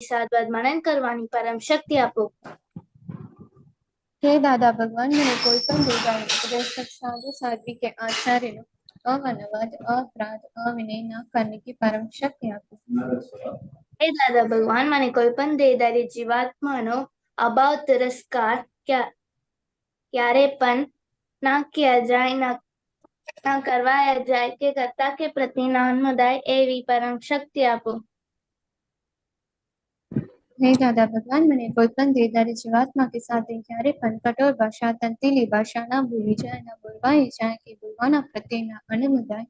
સાદવાદ મનન કરવાની પરમ શક્તિ આપો. હે દાદા ભગવાન, મને કોઈ પણ દેવતાનો उपदेश साधु साध्वी के आचार्य अवनवाद अपराध अविनय न करने की परम शक्ति आपो. હે દાદા ભગવાન, મને કોઈ પણ દેહધારી જીવાત્માનો અભાવ તિરસ્કાર ક્યારે પણ ના કિયા જાય, ના કરવાયા જાય કે કરતા કે પ્રતિ નામદાય એવી પરમ શક્તિ આપો. હે દાદા ભગવાન, મને કોઈ પણ દેહધારી જીવાત્મા के साथ ક્યારે પણ કઠોર ભાષા તંતીલી ભાષા ના બોલી જાય, ના બોલવાઈ જાય કે બોલવાના પ્રત્યેના અનુમદાય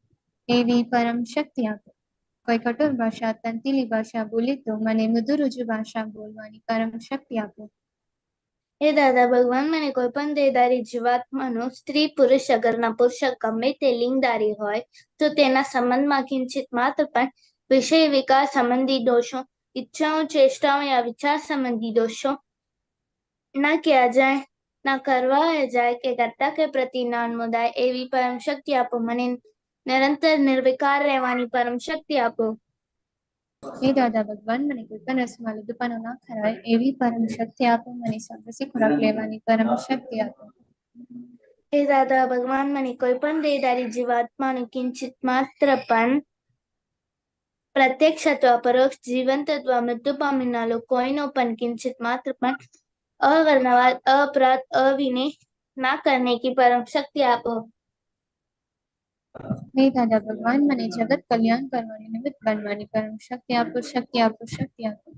એવી પરમ શક્તિ આપો. કોઈ કઠોર ભાષા તંતીલી ભાષા બોલી તો મને મૃદુ રુજુ ભાષા બોલવાની પરમ શક્તિ આપો. હે દાદા ભગવાન, મને કોઈ પણ દેહધારી જીવાત્માનો સ્ત્રી પુરુષ અગરના પુરુષ ગમે તે લિંગધારી હોય તો તેના સંબંધમાં કિંચિત માત્ર પણ વિષય વિકાર સંબંધી દોષો, ઈચ્છાઓ ચેષ્ટાઓ યા વિચાર સંબંધી દોષો ના કિયા જાય, ના કરવાયા જાય કે કરતા કે પ્રતિ નામદાય એવી પરમ શક્તિ આપો. મને નિરંતર નિર્વિકાર રહેવાની પરમ શક્તિ આપો. હે દાદા ભગવાન, મને કોઈ પણ રસમાં લઘુપણો ના ખરાય એવી પરમ શક્તિ આપો. મને સાહસી ખોરાક લેવાની પરમ શક્તિ આપો. હે દાદા ભગવાન, મને કોઈ પણ દેહધારી જીવાત્માનું કિંચિત માત્ર પણ પ્રત્યક્ષ અથવા પરોક્ષ જીવંત અથવા મૃત્યુ પામેલા કોઈનો પણ કિંચિત માત્ર પણ અવર્ણવાદ अपराध अविनय ना करने की परम शक्ति आपो. હે દાદા ભગવાન, મને જગત કલ્યાણ કરવાની નિમિત્ત બનવાની પરમ શક્તિ આપો. શક્તિ આપો. શક્તિ આપો.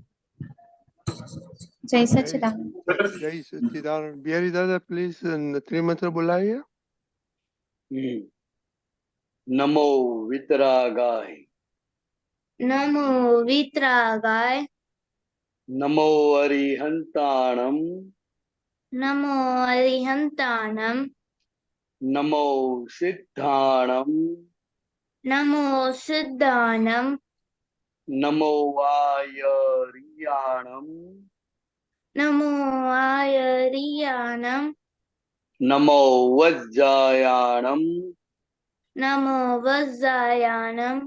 જય સચ્ચિદાનંદ. જય સચ્ચિદાનંદ. બિહારી દાદા પ્લીઝ ત્રિમંત્ર બોલાવીએ. નમો વિતરાગાય, નમો વિતરાગાય, નમો અરિહંતાણમ, નમો અરિહંતાણમ, નમો સિદ્ધાણમ, નમો સિદ્ધાણમ, નમો આયરિયાણમ, નમો આયરિયાણમ, નમો વજ્જાયાણમ, નમો વજ્જાયાણમ,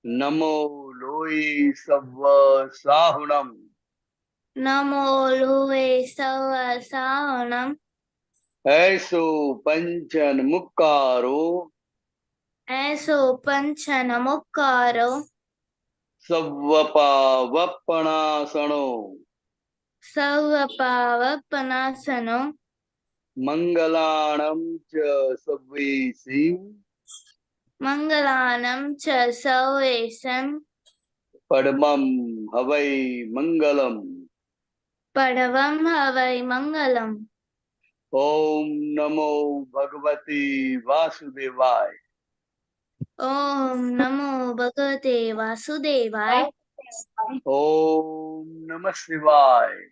નમો લોહી સવ્વ સાહુણમ, નમો લોહે સવસાણમ, એસો પંચન મુક્કારો, એસો પંચન મુક્કારો, સવ્વપાવપણાસણો, સર્વપાવપનાસનો, મંગલાણમ ચ સવ્વેસીમ, મંગલાનમ ચ સૌએસમ, પડમમ હવૈ મંગલમ. પડવમ હવૈ મંગલમ. ઓમ નમો ભગવતી વાસુદેવાય. ઓમ નમો ભગવતે વાસુદેવાય. ઓમ નમઃ શિવાય.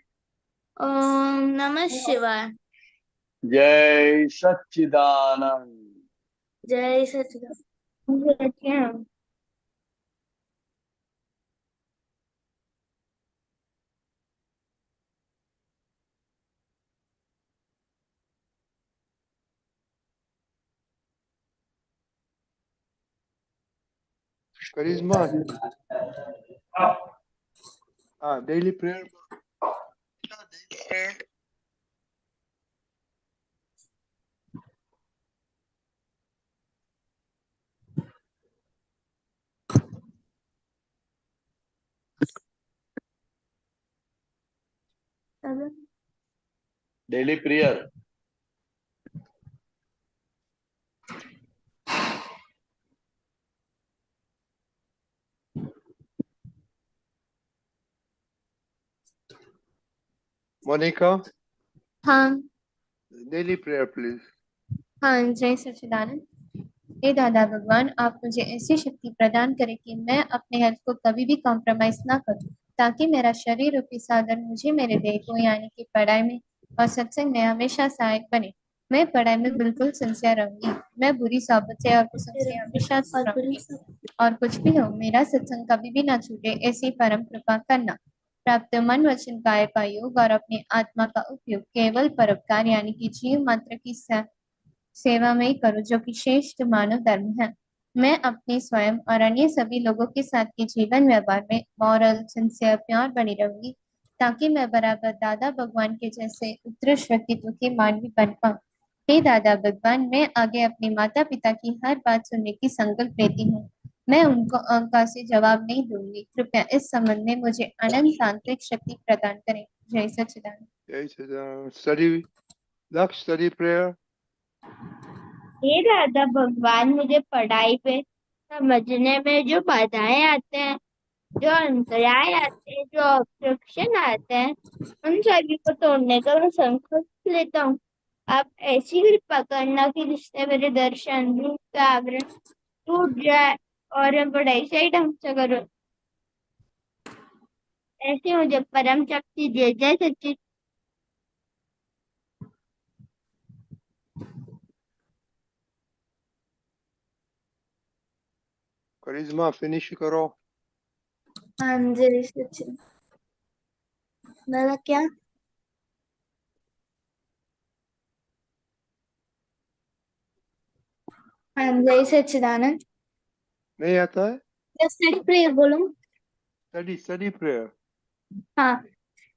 ઓમ નમઃ શિવાય. જય સચ્ચિદાનંદ. જય સચ્ચિદાનંદ. કરિશ્મા, હા daily prayer. Daily prayer. Monica, हाँ डेली प्रेयर प्लीज. हाँ, जय सच्चिदानंद। हे दादा भगवान, आप मुझे ऐसी शक्ति प्रदान करें कि मैं अपने हेल्थ को कभी भी कॉम्प्रोमाइज ना करूं, ताकि मेरा शरीर रूपी साधन मुझे मेरे देह को यानी कि पढ़ाई में और सत्संग में हमेशा सहायक बने। मैं पढ़ाई में बिल्कुल सिंसियर रहूंगी। मैं बुरी सोबत से और कुसंग से हमेशा दूर रहूंगी। और कुछ भी हो, मेरा सत्संग कभी भी ना छूटे, ऐसी परम कृपा करना। प्राप्त मन वचन काय का योग और अपने आत्मा का उपयोग केवल परोपकार यानी कि जीव मात्र की सेवा में ही करो, जो कि श्रेष्ठ मानव धर्म है। मैं अपने स्वयं और अन्य सभी लोगों के साथ के जीवन व्यवहार में मॉरल, सिंसियर, प्योर बनी रहूंगी, ताकि मैं बराबर दादा भगवान के जैसे उत्कृष्ट व्यक्तित्व की मानवी बन पाऊं। हे दादा भगवान, मैं आगे अपने माता पिता की हर बात सुनने की संकल्प लेती हूँ। मैं उनको अहंकार से जवाब नहीं दूंगी। कृपया इस संबंध में मुझे अनंत आंतरिक शक्ति प्रदान करें। जय सच्चिदानंद। जय सच्चिदानंद। स्टडी लक्ष्य, स्टडी प्रेयर। हे दादा भगवान, मुझे पढ़ाई पे समझने में जो बाधाएं आते हैं, जो अंतराय आते हैं, जो ऑब्स्ट्रक्शन आते हैं, उन सभी को तोड़ने का मैं संकल्प लेता हूँ। आप ऐसी कृपा करना कि जिससे मेरे दर्शन रूप का आवरण टूट जाए और मैं पढ़ाई सही ढंग से करूँ। ऐसी मुझे परम शक्ति दे। जय सच्चिद। करिश्मा फिनिश करो। हाँ, जय सच्चिद। दादा क्या? हाँ, जय सच्चिदानंद। नहीं आता है? जस्ट प्रेयर बोलूं? Study study prayer. हाँ।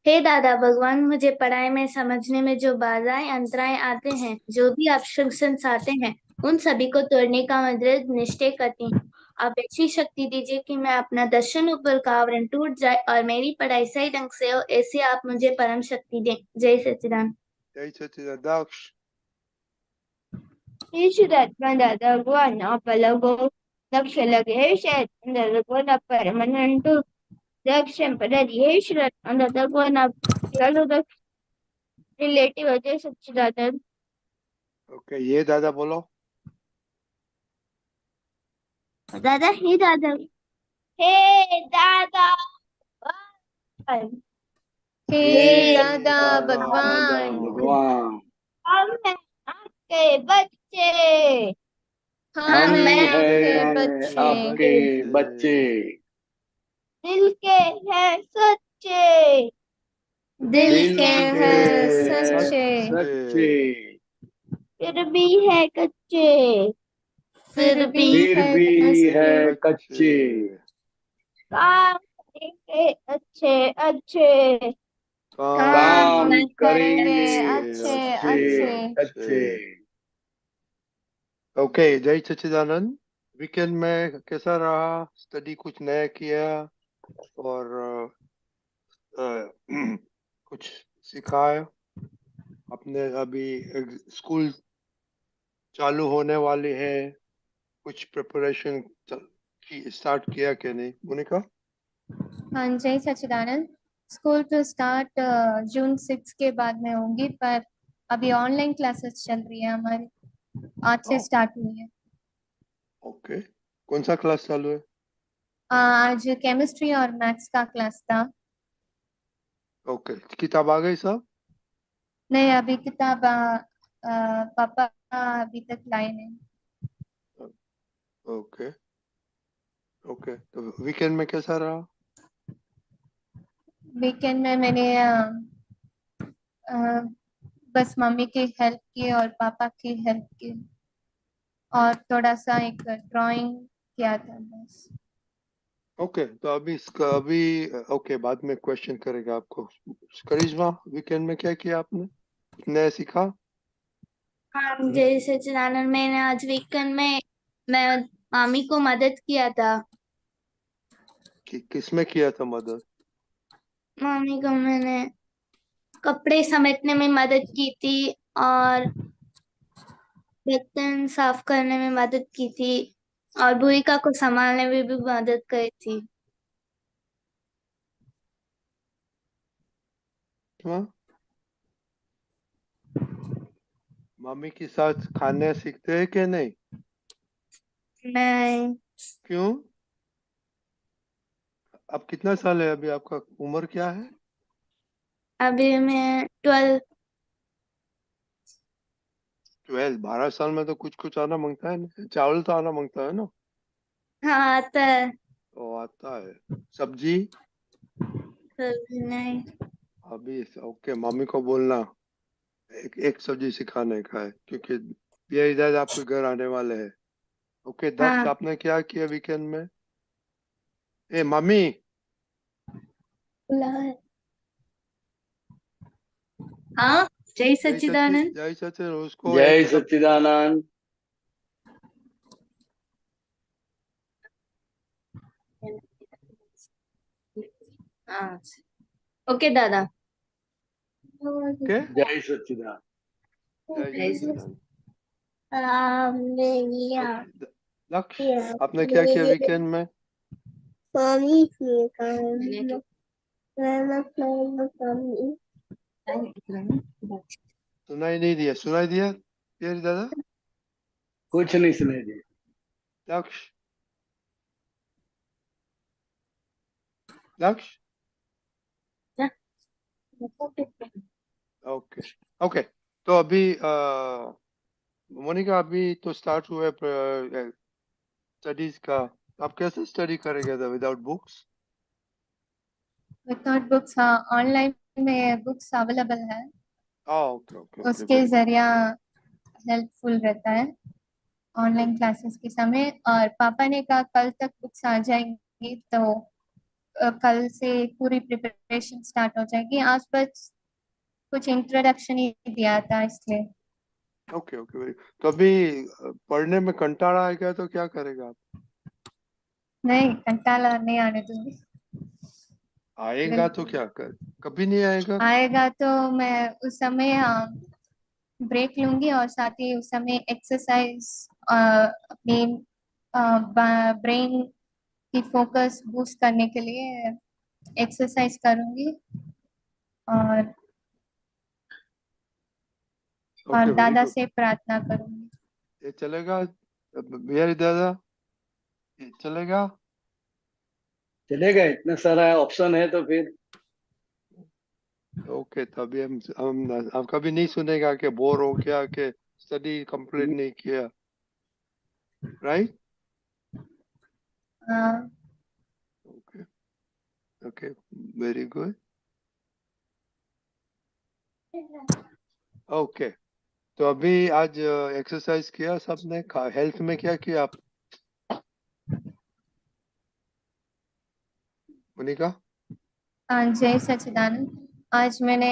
हे दादा भगवान, मुझे पढ़ाई में समझने में जो बाधाएं अंतराय आते हैं, जो भी ऑब्स्ट्रक्शंस आते हैं, उन सभी को तोड़ने का मैं दृढ़ निश्चय करती हूँ। आप ऐसी शक्ति दीजिए कि मैं अपना दर्शन ऊपर का आवरण टूट जाए और मेरी पढ़ाई सही ढंग से हो। ऐसे आप मुझे परम शक्ति दें। जय सच्चिदानंद। जय सच्चिदानंद। दक्ष। ईश्वरात्मा दादा भगवान आप अलग हो, दक्ष लगे है शायद दादा भगवान आप परमानंद हो, दक्ष टेम्पररी है। ईश्वरात्मा दादा भगवान आप दक्ष रिलेटिव है। जय सच्चिदानंद। ओके, ये दादा बोलो। दादा हे दादा, हे दादा भगवान, हे हे दादा दादा भगवान, भगवान, हम हैं आपके बच्चे, हम हम हम हैं हैं आपके हैं बच्चे, आपके बच्चे, दिल के हैं सच्चे, दिल दिल दिल के के के हैं हैं सच्चे, सच्चे, फिर भी है कच्चे, फिर फिर भी भी फिर है भी है कच्चे, कच्चे, काम करेंगे अच्छे अच्छे, काम काम काम करेंगे करेंगे अच्छे अच्छे अच्छे। अच्छे। ओके, जय सच्चिदानंद। वीकेंड में कैसा रहा? स्टडी कुछ नया किया और कुछ सिखाया आपने? अभी स्कूल चालू होने वाली है, कुछ प्रिपरेशन की स्टार्ट किया क्या नहीं मोनिका? हाँ, जय सच्चिदानंद। स्कूल तो स्टार्ट जून 6 के बाद में होंगी, पर अभी ऑनलाइन क्लासेस चल रही है हमारी, आज से स्टार्ट हुई है। ओके, कौन सा क्लास चालू है? आज केमिस्ट्री और मैथ्स का क्लास था। ओके, किताब आ गई सब? नहीं, अभी किताब पापा अभी तक लाए नहीं। ओके ओके, तो वीकेंड में कैसा रहा? वीकेंड में मैंने अ, बस मम्मी की हेल्प की और पापा की हेल्प की, और थोड़ा सा एक ड्राइंग किया था बस। ओके, तो अभी इसका अभी ओके, बाद में क्वेश्चन करेगा आपको। करिश्मा, वीकेंड में क्या किया आपने? कुछ नया सीखा? हाँ, जय सच्चिदानंद। मैंने आज वीकेंड में मैं मामी को मदद किया था। किसमें किया था मदद? मामी को मैंने कपड़े समेटने में मदद की थी और बर्तन साफ करने में मदद की थी और भूमिका को संभालने में भी मदद करी थी। हाँ, मम्मी के साथ खाने सीखते हैं कि नहीं? मैं क्यों? अब कितना साल है? अभी आपका उम्र क्या है? अभी मैं 12। 12। 12 साल में तो कुछ कुछ आना मांगता है ना, चावल तो आना मांगता है ना? हाँ, आता है। ओ, आता है। सब्जी? कभी नहीं। अभी ओके, मम्मी को बोलना एक एक सब्जी सिखाने का है, क्योंकि ये इधर आपके घर आने वाले हैं। ओके दक्ष, हाँ। आपने क्या किया वीकेंड में? ए मम्मी, हाँ, जय जय सच्चिद, सच्चिदानंद। जय सच्चिद, उसको जय एक सच्चिदानंद। हाँ, ओके दादा। ओके, जय सच्चिदानंद। जय सच्चिदानंद। हाँ। ओके दक्ष, आपने क्या किया वीकेंड में? सुनाई नहीं दिया, सुनाई दिया तेरी दादा? कुछ नहीं सुनाई दी। दक्ष, दक्ष, ओके ओके। तो अभी मोनिका, अभी तो स्टार्ट हुआ है स्टडीज का। आप कैसे स्टडी करेंगे विदाउट बुक्स? विदाउट बुक्स, हाँ, ऑनलाइन में बुक्स अवेलेबल है, ओके ओके ओके, उसके वेरी जरिया हेल्पफुल रहता है ऑनलाइन क्लासेस के समय। और पापा ने कहा कल तक बुक्स आ जाएंगी, तो कल से पूरी प्रिपरेशन स्टार्ट हो जाएगी। आज बस कुछ इंट्रोडक्शन ही दिया था इसलिए। Okay okay very. तो अभी पढ़ने में कंटाळा आएगा तो क्या करेगा आप? नहीं, कंटाला नहीं आने दूंगी। आएगा तो बिल्कुल क्या कर, कभी नहीं आएगा? आएगा तो मैं उस समय ब्रेक लूंगी, और साथ ही उस समय एक्सरसाइज, अपनी ब्रेन की फोकस बूस्ट करने के लिए एक्सरसाइज करूंगी, और ओके वेरी दादा गुड। से प्रार्थना करूंगी। ये चलेगा मेरी दादा, ये चलेगा? चलेगा, इतना सारा ऑप्शन है तो फिर। ओके, तभी हम कभी नहीं सुनेगा कि बोर हो गया, कि स्टडी कंप्लीट नहीं किया, राइट? हाँ, okay okay, very good. Okay, तो अभी आज एक्सरसाइज किया सबने? हेल्थ में क्या किया आप, मोनिका? जय सच्चिदानंद। आज मैंने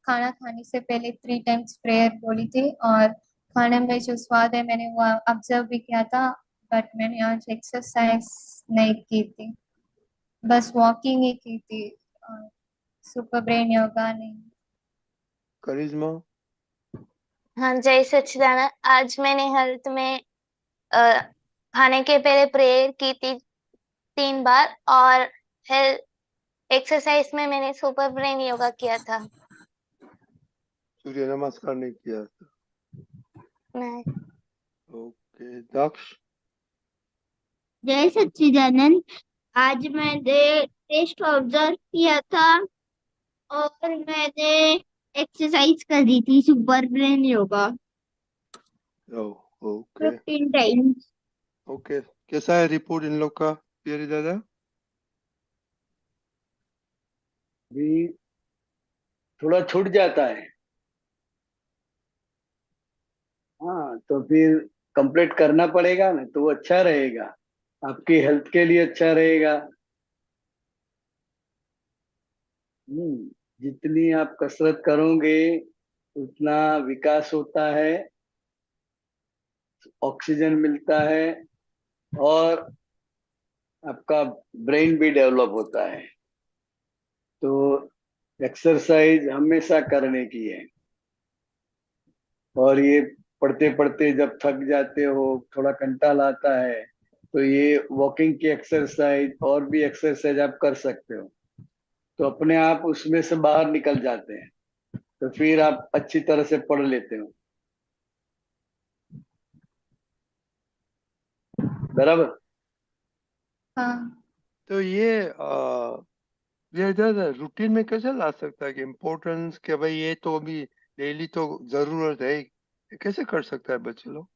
खाना खाने से पहले 3 टाइम्स प्रेयर बोली थी, और खाने में जो स्वाद है मैंने वो ऑब्जर्व भी किया था। बट मैंने आज एक्सरसाइज नहीं की थी, बस वॉकिंग ही की थी, और सुपर ब्रेन योगा नहीं। करिश्मा? हाँ, जय सच्चिदानंद। आज मैंने हेल्थ में अ, खाने के पहले प्रेयर की थी 3 बार, और हेल्थ एक्सरसाइज में मैंने सुपर ब्रेन योगा किया था। सूर्य नमस्कार नहीं किया था? नहीं। ओके दक्ष? जय सच्चिदानंद। आज मैंने टेस्ट ऑब्जर्व किया था, और मैंने एक्सरसाइज करी थी super brain yoga okay 15 times. Okay. कैसा है रिपोर्ट इन लोग का, प्यारी दादा? भी थोड़ा छूट जाता है। हाँ, तो फिर कंप्लीट करना पड़ेगा ना, तो वो अच्छा रहेगा, आपकी हेल्थ के लिए अच्छा रहेगा। जितनी आप कसरत करोगे उतना विकास होता है, ऑक्सीजन मिलता है, और आपका ब्रेन भी डेवलप होता है। तो एक्सरसाइज हमेशा करने की है। और ये पढ़ते पढ़ते जब थक जाते हो, थोड़ा कंटाल आता है, तो ये वॉकिंग की एक्सरसाइज और भी एक्सरसाइज आप कर सकते हो, तो अपने आप उसमें से बाहर निकल जाते हैं, तो फिर आप अच्छी तरह से पढ़ लेते हो। बराबर। हाँ, तो ये दादा रूटीन में कैसे ला सकता है कि इम्पोर्टेंस, कि भाई ये तो अभी डेली तो जरूरत है, ये कैसे कर सकता है बच्चे लोग?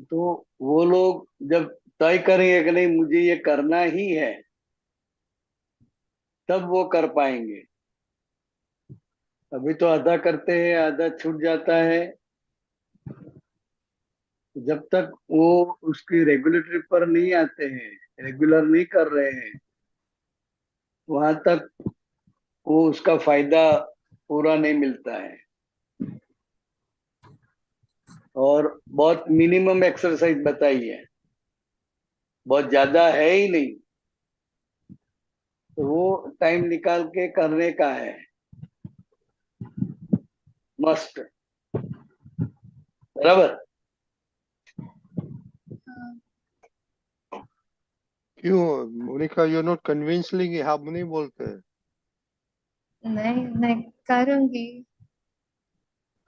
तो वो लोग जब तय करेंगे कि नहीं मुझे ये करना ही है, तब वो कर पाएंगे। अभी तो आधा करते हैं, आधा छूट जाता है। जब तक वो उसकी रेगुलेटरी पर नहीं आते हैं, रेगुलर नहीं कर रहे हैं, वहां तक वो उसका फायदा पूरा नहीं मिलता है। और बहुत मिनिमम एक्सरसाइज बताई है, बहुत ज्यादा है ही नहीं, तो वो टाइम निकाल के करने का है, मस्ट। बराबर। हाँ, क्यों मोनिका, यू नॉट कन्विंसली हम नहीं बोलते? नहीं, मैं करूंगी,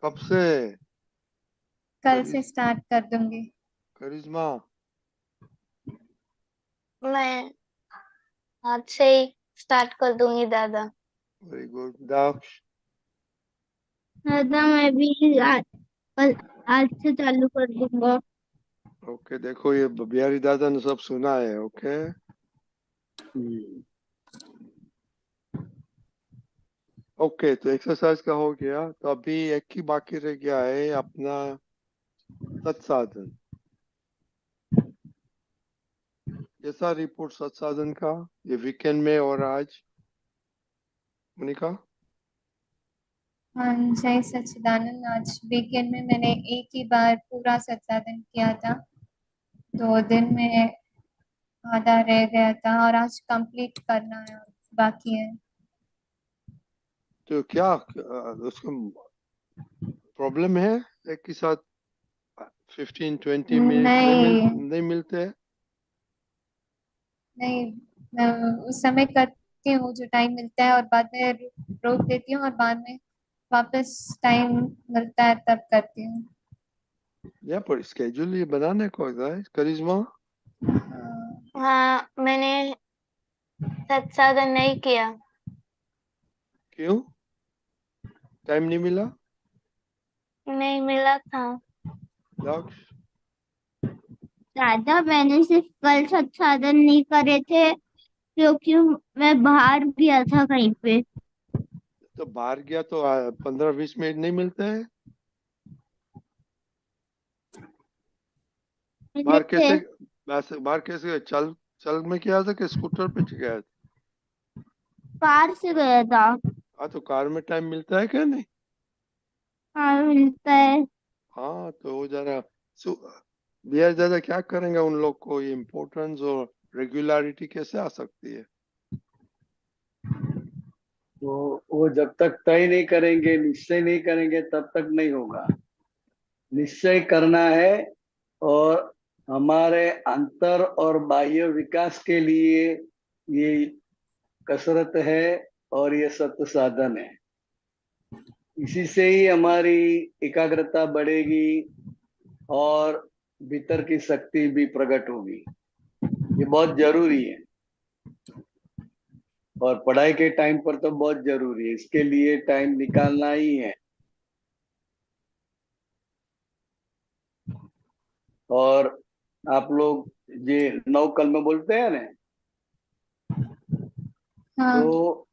कब से? कल से करिश्मा, स्टार्ट कर दूंगी। करिश्मा, मैं आज से ही स्टार्ट कर दूंगी दादा। Very good. दाक्ष? दादा मैं भी आज से चालू कर दूंगा। ओके, देखो ये बिहारी दादा ने सब सुना है। ओके, ओके, तो एक्सरसाइज का हो गया, तो अभी एक ही बाकी रह गया है अपना सत्साधन। कैसा रिपोर्ट सत्साधन का ये वीकेंड में और आज, मोनिका? हाँ, जय सच्चिदानंद। आज वीकेंड में मैंने एक ही बार पूरा सत्साधन किया था, 2 दिन में आधा रह गया था और आज कंप्लीट करना है, बाकी है। तो क्या उसको प्रॉब्लम है एक के साथ 15-20 मिनट नहीं, नहीं मिलते हैं? नहीं, मैं उस समय करती हूँ जो टाइम मिलता है और बाद में रोक देती हूँ और बाद में वापस टाइम मिलता है तब करती हूँ। या पर स्केड्यूल ये बनाने को होता है, करिश्मा? हाँ, मैंने सत्साधन नहीं किया। क्यों? टाइम नहीं मिला? नहीं मिला था। दाक्ष? दादा मैंने सिर्फ कल सत्साधन नहीं करे थे क्योंकि मैं बाहर गया था कहीं पे। तो बाहर गया तो 15-20 मिनट नहीं मिलते हैं? मिले बाहर थे। कैसे? वैसे बाहर कैसे गए? चल चल में किया था कि स्कूटर पे गया था? कार से गया था। हाँ, तो कार में टाइम मिलता है क्या? नहीं? हाँ मिलता है। हाँ, तो वो जरा बिहार ज्यादा क्या करेंगे उन लोग को, ये इम्पोर्टेंस और रेगुलरिटी कैसे आ सकती है? वो जब तक तय नहीं करेंगे, निश्चय नहीं करेंगे, तब तक नहीं होगा। निश्चय करना है, और हमारे अंतर और बाह्य विकास के लिए ये कसरत है और ये सत्य साधन है। इसी से ही हमारी एकाग्रता बढ़ेगी और भीतर की शक्ति भी प्रकट होगी। ये बहुत जरूरी है, और पढ़ाई के टाइम पर तो बहुत जरूरी है, इसके लिए टाइम निकालना ही है। और आप लोग ये 9 कल में बोलते हैं ना, हाँ, तो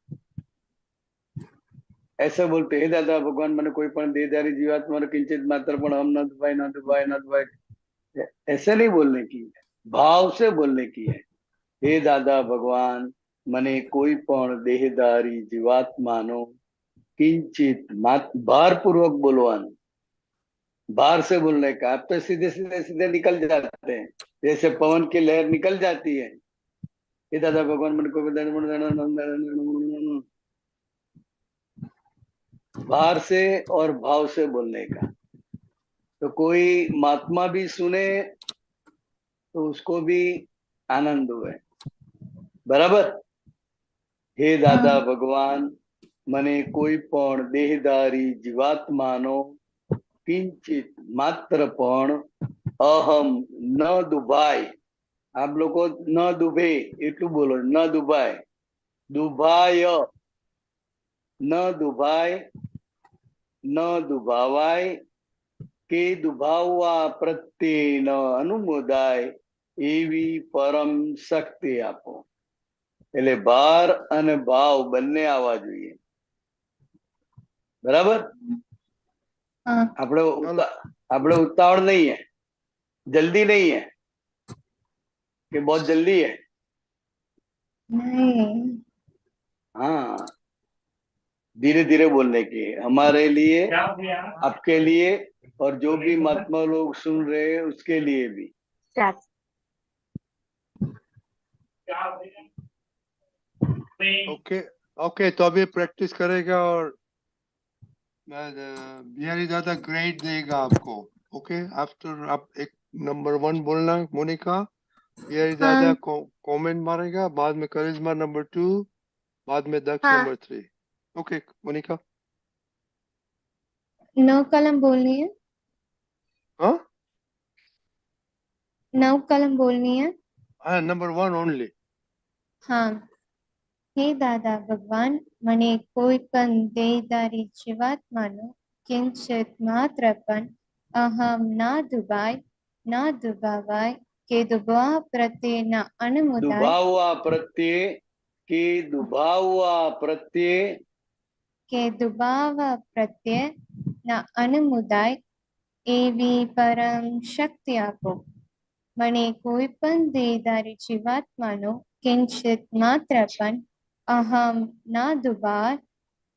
ऐसे बोलते हे दादा भगवान मैंने कोई पण देहधारी जीवात्मा किंचित मात्र पण हम न दुबाई न दुबाई न दुबाई। ऐसे नहीं बोलने की है, भाव से बोलने की है। हे दादा भगवान મને કોઈ પણ દેહધારી જીવાત્માનો કિંચિત ભારपूर्वक बोलवानो, बाहर से बोलने का। आप तो सीधे सीधे सीधे निकल जाते हैं, जैसे पवन की लहर निकल जाती है। हे दादा भगवान मन को बाहर से और भाव से बोलने का। तो कोई महात्मा भी सुने तो उसको भी आनंद हुए। बराबर। हे दादा हाँ, भगवान મને કોઈ પણ દેહધારી જીવાત્માનો કિંચિત માત્ર પણ અહમ ન દુભાય। आप लोग न दुभे એટલું બોલો, न दुभाय, दुभाय न दुभाय, न दुभावाय, કે દુભાવવા પ્રત્યે ન અનુમોદાય એવી પરમ શક્તિ આપો। એટલે ભાર અને ભાવ બંને આવવા જોઈએ। बराबर हाँ આપણે ઉતાવળ नहीं है, जल्दी नहीं है कि बहुत जल्दी है। नहीं हाँ, धीरे धीरे बोलने की हमारे लिए, आपके लिए और जो भी महात्मा लोग सुन रहे हैं उसके लिए भी। ओके ओके, तो अभी प्रैक्टिस करेगा और बिहारी दादा ग्रेड देगा आपको। ओके, आफ्टर आप एक नंबर 1 बोलना मोनिका, बिहारी दादा हाँ कमेंट मारेगा, बाद में करिश्मा नंबर 2, बाद में दक्ष हाँ। नंबर 3। ओके मोनिका। 9 कलम बोलनी है, हाँ 9 कलम बोलनी है। हाँ, नंबर 1 ओनली। हाँ। हे दादा भगवान, મને કોઈ પણ દેહધારી જીવાત્માનો કિંચિત માત્ર પણ અહમ ના દુભાવાય કે દુભવા પ્રત્યેના અનુમોદાય दुभावा प्रत्यय कि दुभावा प्रत्यय કે દુભાવા પ્રત્યેના અનુમોદાય એવી પરમ શક્તિ આપો. મને કોઈ પણ દેહધારી જીવાત્માનો કિંચિત માત્ર પણ અહમ ના દુભાય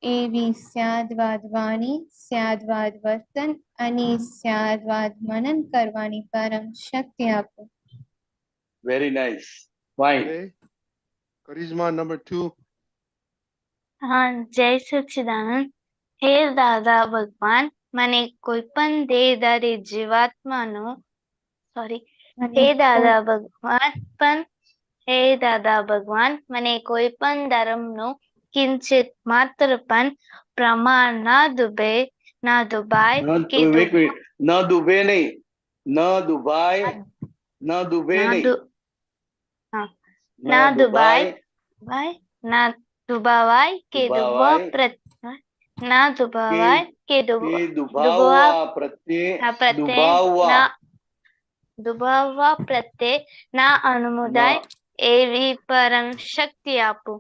એવી સ્યાદવાદ વાણી, સ્યાદવાદ વર્તન અને સ્યાદવાદ મનન કરવાની પરમ શક્તિ આપો. Very nice, fine. ओके, करिश्मा नंबर 2। હા, જય સચ્ચિદાનંદ. હે દાદા ભગવાન, મને કોઈ પણ દેહધારી જીવાત્માનો મને હે કોઈ- દાદા ભગવાન, મને કોઈ પણ ધર્મનો કિંચિત માત્ર પણ પ્રમાણ ના દુભાય કે एक मिनट, न दुबे नहीं, न दुबाए, न दुबे ના नहीं, દુ- હા, न ના दुबाए, ના દુભાવાય કે દુભવા ના कि દુભાવાય કે कि દુભવા दुभावा प्रत्यय, પ્રત્યે दुभावा ના દુભાવવા પ્રત્યે ના અનુમોદાય એવી પરમ શક્તિ આપો.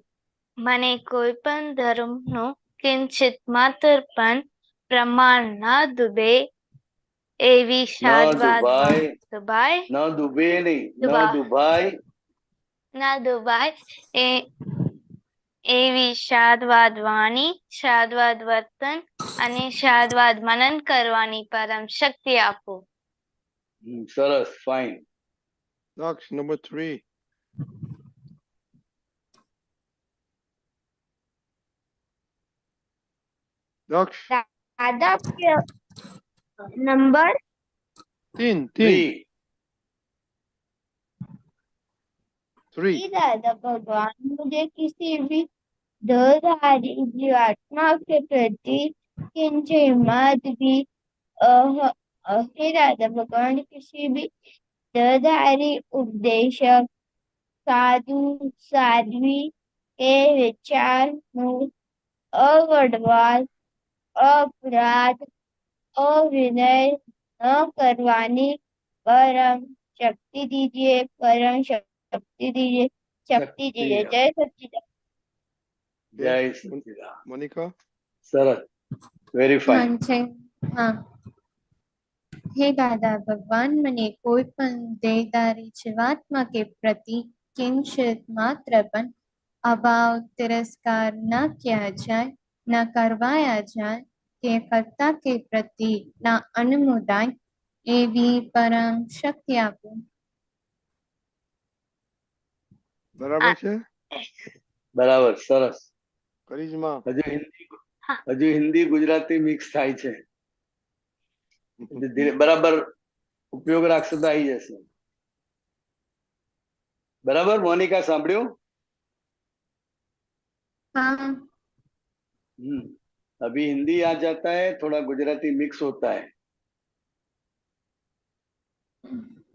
મને કોઈ પણ ધર્મનું કિંચિત માત્ર પણ પ્રમાણ ના દુબે એવી दुबाए, न दुबे नहीं, न दुबाए, ના દુબાય એવી શાદવાદ વાણી, શાદવાદ વર્તન અને શાદવાદ મનન કરવાની પરમ શક્તિ આપો. सरस, फाइन। दक्ष नंबर 3। दक्ष दादा नंबर 3। दादा भगवान, मुझे किसी भी देहधारी जीवात्मा के प्रति किंचित मात्र भी हे दादा भगवान, किसी भी देहधारी उपदेशक, साधु साध्वी के विचार अगड़वाद, अपराध, अविनय न करवानी परम शक्ति दीजिए, परम शक्ति दीजिए, शक्ति दीजिए। जय सच्चिदानंद। जय सच्चिदानंद। मोनिका सरस, वेरी फाइन। हाँ છે હા. હે દાદા ભગવાન, મને કોઈ પણ દેહધારી જીવાત્મા કે પ્રતિ કિંચિત માત્ર પણ અભાવ તિરસ્કાર ન किया जाए, न करवाया जाए કે કર્તા કે પ્રતિ ના અનુમોદાય એવી પરમ શક્તિ આપો. बराबर છે? बराबर, सरस। करिश्मा હજુ હિન્દી ગુજરાતી મિક્સ થાય છે, બરાબર ઉપયોગ રાખશે તો આવી જશે. बराबर मोनिका, સાંભળ્યું? हाँ अभी हिंदी आ जाता है, थोड़ा गुजराती मिक्स होता है।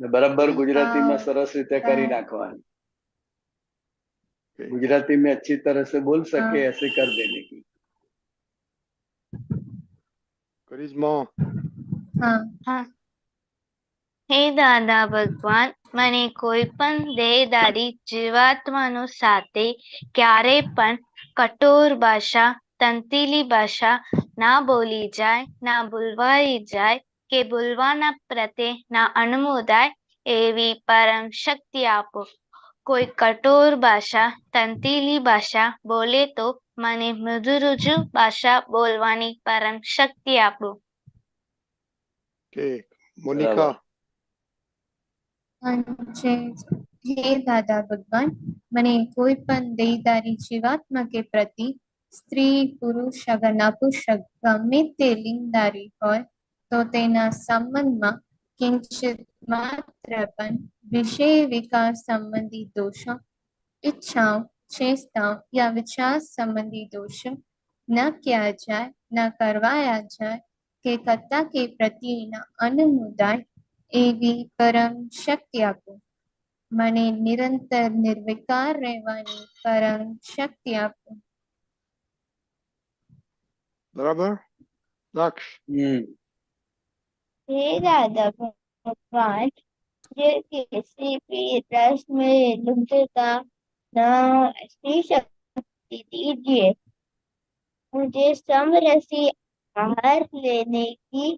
बराबर गुजराती में सरस रीते करी नाखवानी, गुजराती में अच्छी तरह से बोल सके ऐसे कर देने की। करिश्मा हाँ હે દાદા ભગવાન, મને કોઈ પણ દેહધારી જીવાત્માનો સાથે ક્યારે પણ કઠોર ભાષા, તંતીલી ભાષા ના બોલી જાય, ના બોલવાઈ જાય કે બોલવાના પ્રત્યે ના અનુમોદાય એવી પરમ શક્તિ આપો. કોઈ કઠોર ભાષા, તંતીલી ભાષા બોલે તો મને મૃદુરુજુ ભાષા બોલવાની પરમ શક્તિ આપો. ओके मोनिका हे दादा भगवान, મને કોઈ પણ દેહધારી જીવાત્મા કે પ્રતિ સ્ત્રી, પુરુષ, અગર નપુંસક ગમે તે લિંગધારી હોય તો તેના સંબંધમાં કિંચિત માત્ર પણ વિષય વિકાર સંબંધી દોષો, इच्छाओं, चेष्टाओं या विचार संबंधी दोष न किया जाए, न करवाया जाए કે કર્તા કે પ્રત્યેના અનુમોદાય એવી પરમ શક્તિ આપો. મને નિરંતર નિર્વિકાર રહેવાની પરમ શક્તિ આપો. बराबर दक्ष हे दादा भगवान, ये किसी भी रस में लुब्धता न ऐसी शक्ति दीजिए। मुझे समरसी आहार लेने की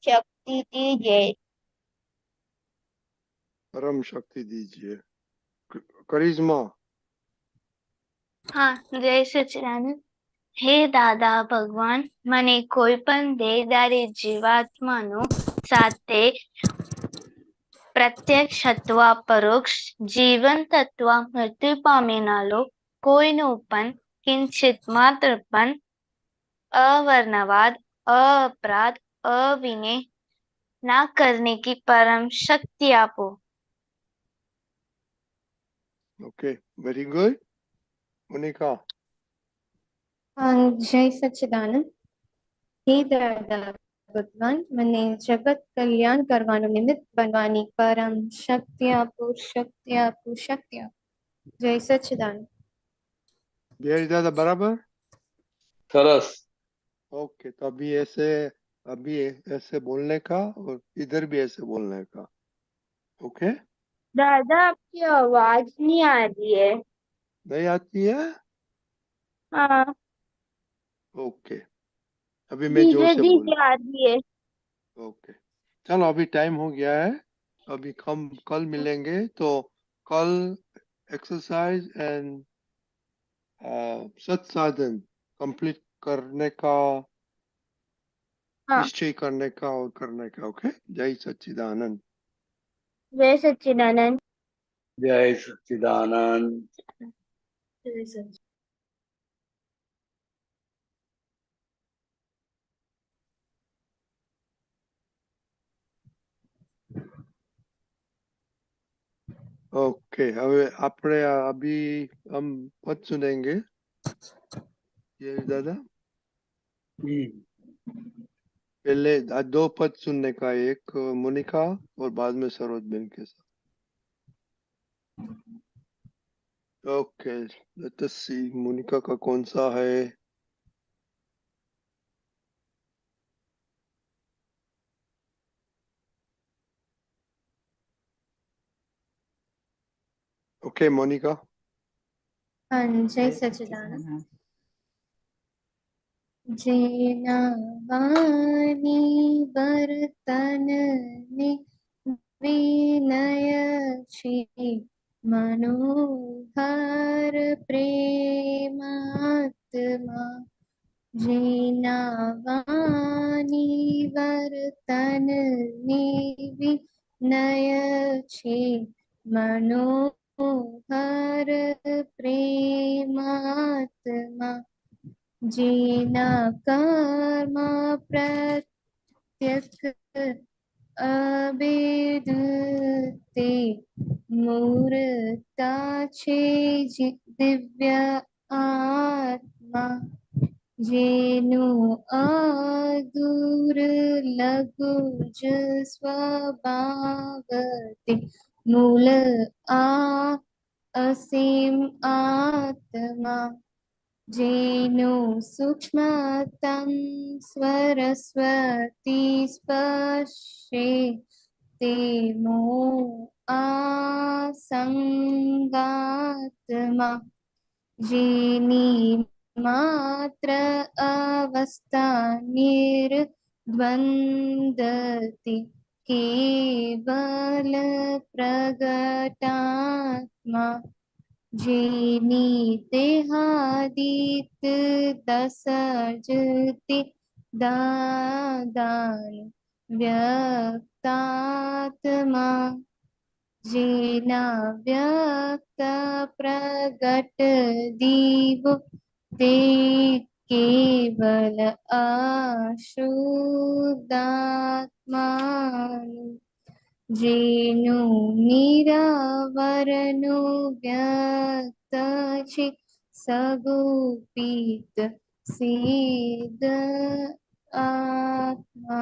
शक्ति दीजिए। परम शक्ति दीजिए। करिश्मा हाँ, जय सच्चिदानंद। હે દાદા ભગવાન, મને કોઈ પણ દેહધારી જીવાત્માનો સાથે પ્રત્યક્ષ અથવા પરોક્ષ જીવંત અથવા મૃત્યુ પામેનાલો કોઈનો પણ કિંચિત માત્ર પણ અવર્ણવાદ, अपराध, अविनय ना करने की परम शक्ति आपो. ओके वेरी गुड मोनिका જય સચ્ચિદાનંદ. હે દાદા ભગવાન, મને જગત કલ્યાણ કરવાનું નિમિત્ત બનવાની પરમ શક્તિ આપો, શક્તિ આપો, શક્તિ આપો. જય સચ્ચિદાનંદ. बिहारी दादा बराबर सरस। ओके तो अभी ऐसे बोलने का और इधर भी ऐसे बोलने का ओके दादा, आपकी आवाज नहीं आ रही है। नहीं आती है हाँ, ओके अभी मैं जोर धीरे से बोल धीरे आ रही है। ओके चलो अभी टाइम हो गया है अभी हम कल मिलेंगे तो कल एक्सरसाइज एंड सत्साधन कंप्लीट करने का हाँ, निश्चय करने का और करने का ओके जय सच्चिदानंद जय सच्चिदानंद। जय सच्चिदानंद। जय सच्चिदानंद। ओके હવે આપણે अभी हम पद सुनेंगे ये दादा पहले दो पद सुनने का एक मोनिका और बाद में सरोज बेन के साथ ओके लेट अस सी मोनिका का कौन सा है ओके मोनिका જય સચ્ચિદાનંદ. જેના વાણી વર્તનને વિનય છે, મનોહર પ્રેમાત્મા. જેના વાણી વર્તનને વિનય છે, મનોહર પ્રેમાત્મા. જેના કર્મ પ્રત્યક અભેદ તે મૂર્તા છે દિવ્ય આત્મા. જેનું અદૂર લઘુજ સ્વભાવતે મૂળ અસીમ આત્મા. જેનું સૂક્ષ્મતમ સરસ્વતી સ્પર્શે તે આસંગાત્મા. જેની मात्र अवस्था निर्द्वन्द्वति केवल प्रगटात्मा जेनी देहादित दसर्जति दादान व्यक्तात्मा जेना व्यक्त प्रगट दीव ते केवल अशुद्धात्मा जेनु निरावरणु व्यक्त છે સગુપિત સિદ્ધ આત્મા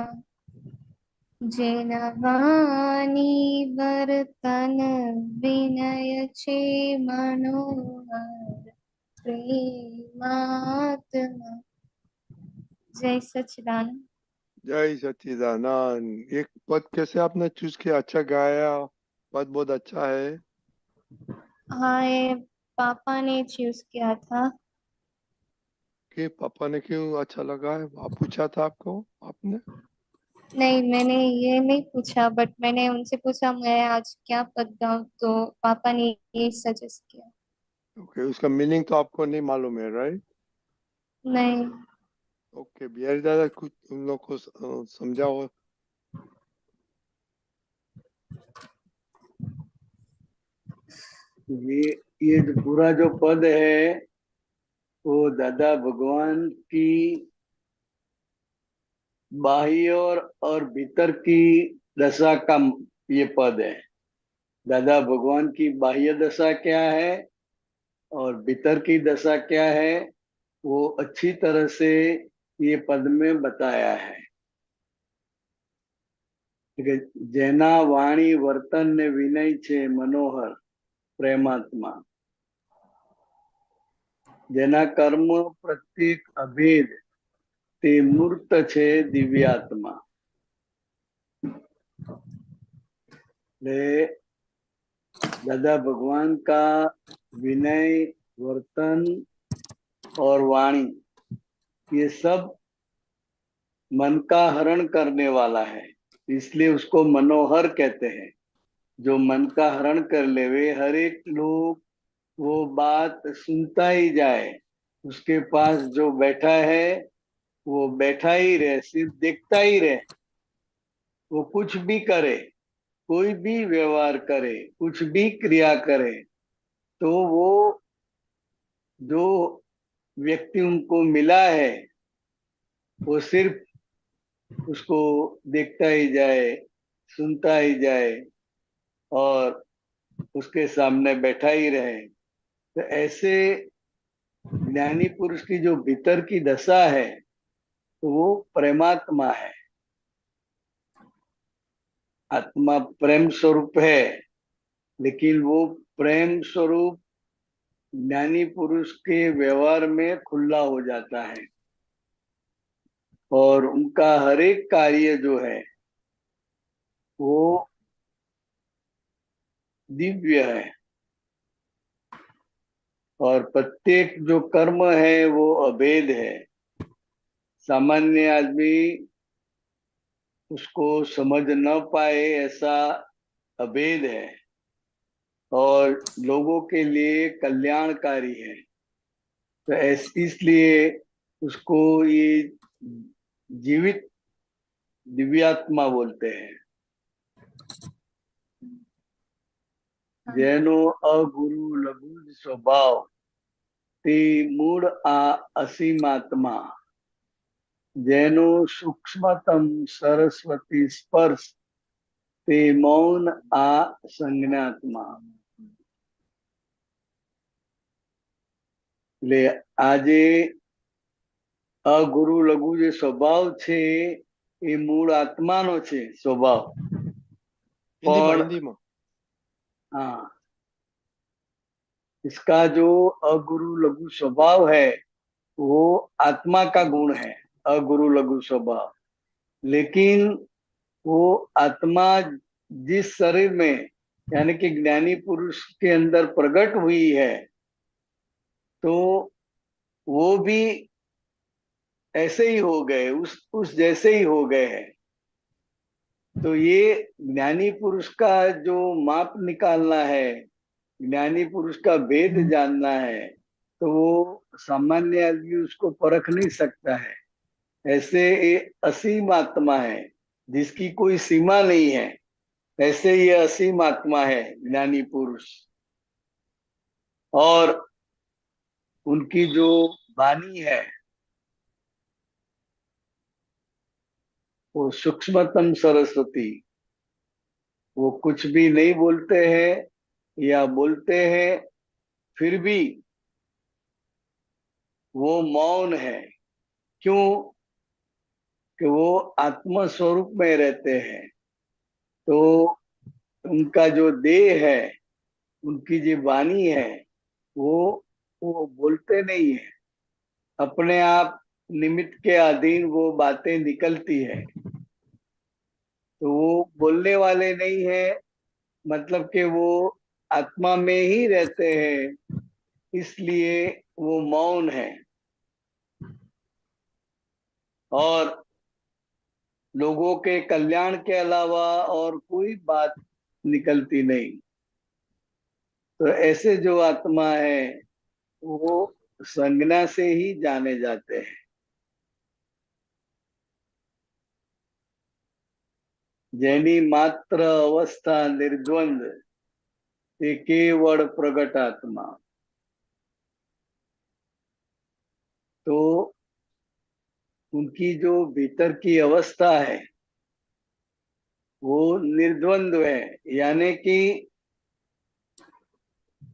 જેના વાણી વર્તન વિનય છે મનોહર પ્રેમાત્મા જય સચ્ચિદાનંદ जय सच्चिदानंद। एक पद कैसे आपने चूज किया? अच्छा गाया, पद बहुत अच्छा है। हाँ ये पापा ने चूज किया था। कि पापा ने क्यों अच्छा लगा है? आप पूछा था आपको आपने? नहीं मैंने ये नहीं पूछा बट मैंने उनसे पूछा मैं आज क्या पद गाऊं तो पापा ने ये सजेस्ट किया। ओके, उसका मीनिंग तो आपको नहीं मालूम है, राइट? नहीं ओके, बिहारी दादा कुछ उन लोग को समझाओ। ये जो पूरा जो पद है वो दादा भगवान की बाह्य और भीतर की दशा का ये पद है। दादा भगवान की बाह्य दशा क्या है और भीतर की दशा क्या है वो अच्छी तरह से ये पद में बताया है। जेना वाणी वर्तन ने विनय छे मनोहर प्रेमात्मा जेना कर्म प्रत्येक अभेद ते मूर्त छे दिव्यात्मा। दादा भगवान का विनय वर्तन और वाणी ये सब मन का हरण करने वाला है, इसलिए उसको मनोहर कहते हैं। जो मन का हरण कर ले वे हर एक लोग वो बात सुनता ही जाए, उसके पास जो बैठा है वो बैठा ही रहे, सिर्फ देखता ही रहे। वो कुछ भी करे, कोई भी व्यवहार करे, कुछ भी क्रिया करे, तो वो जो व्यक्ति उनको मिला है वो सिर्फ उसको देखता ही जाए, सुनता ही जाए और उसके सामने बैठा ही रहे। तो ऐसे ज्ञानी पुरुष की जो भीतर की दशा है तो वो प्रेमात्मा है। आत्मा प्रेम स्वरूप है, लेकिन वो प्रेम स्वरूप ज्ञानी पुरुष के व्यवहार में खुला हो जाता है और उनका हर एक कार्य जो है वो दिव्य है और प्रत्येक जो कर्म है वो अभेद है। सामान्य आदमी उसको समझ न पाए ऐसा अभेद है और लोगों के लिए कल्याणकारी है। तो इसलिए उसको ये जीवित दिव्यात्मा बोलते हैं। જેનો અગુરુ લઘુ સ્વભાવ તે મૂળ આ અસીમાત્મા જેનો સૂક્ષ્મતમ સરસ્વતી સ્પર્શ તે મૌન આ સંજ્ઞાત્મા। એટલે આજે અગુરુ લઘુ જે સ્વભાવ છે એ મૂળ આત્માનો છે સ્વભાવ। हिंदी में हाँ, इसका जो अगुरु लघु स्वभाव है वो आत्मा का गुण है, अगुरु लघु स्वभाव। लेकिन वो आत्मा जिस शरीर में यानी कि ज्ञानी पुरुष के अंदर प्रकट हुई है तो वो भी ऐसे ही हो गए, उस जैसे ही हो गए हैं। तो ये ज्ञानी पुरुष का जो माप निकालना है, ज्ञानी पुरुष का भेद जानना है, तो वो सामान्य आदमी उसको परख नहीं सकता है। ऐसे ये असीम आत्मा है जिसकी कोई सीमा नहीं है, ऐसे ये असीम आत्मा है ज्ञानी पुरुष। और उनकी जो वाणी है वो सूक्ष्मतम सरस्वती, वो कुछ भी नहीं बोलते हैं या बोलते हैं फिर भी वो मौन है। क्यों? कि वो आत्म स्वरूप में रहते हैं। तो उनका जो देह है, उनकी जो वाणी है, वो वो बोलते नहीं है, अपने आप निमित्त के अधीन वो बातें निकलती है। तो वो बोलने वाले नहीं है, मतलब कि वो आत्मा में ही रहते हैं, इसलिए वो मौन है और लोगों के कल्याण के अलावा और कोई बात निकलती नहीं। तो ऐसे जो आत्मा है वो संज्ञा से ही जाने जाते हैं। जैनी मात्र अवस्था निर्द्वंद, ते केवल प्रगट आत्मा। तो उनकी जो भीतर की अवस्था है वो निर्द्वंद्व है, यानी कि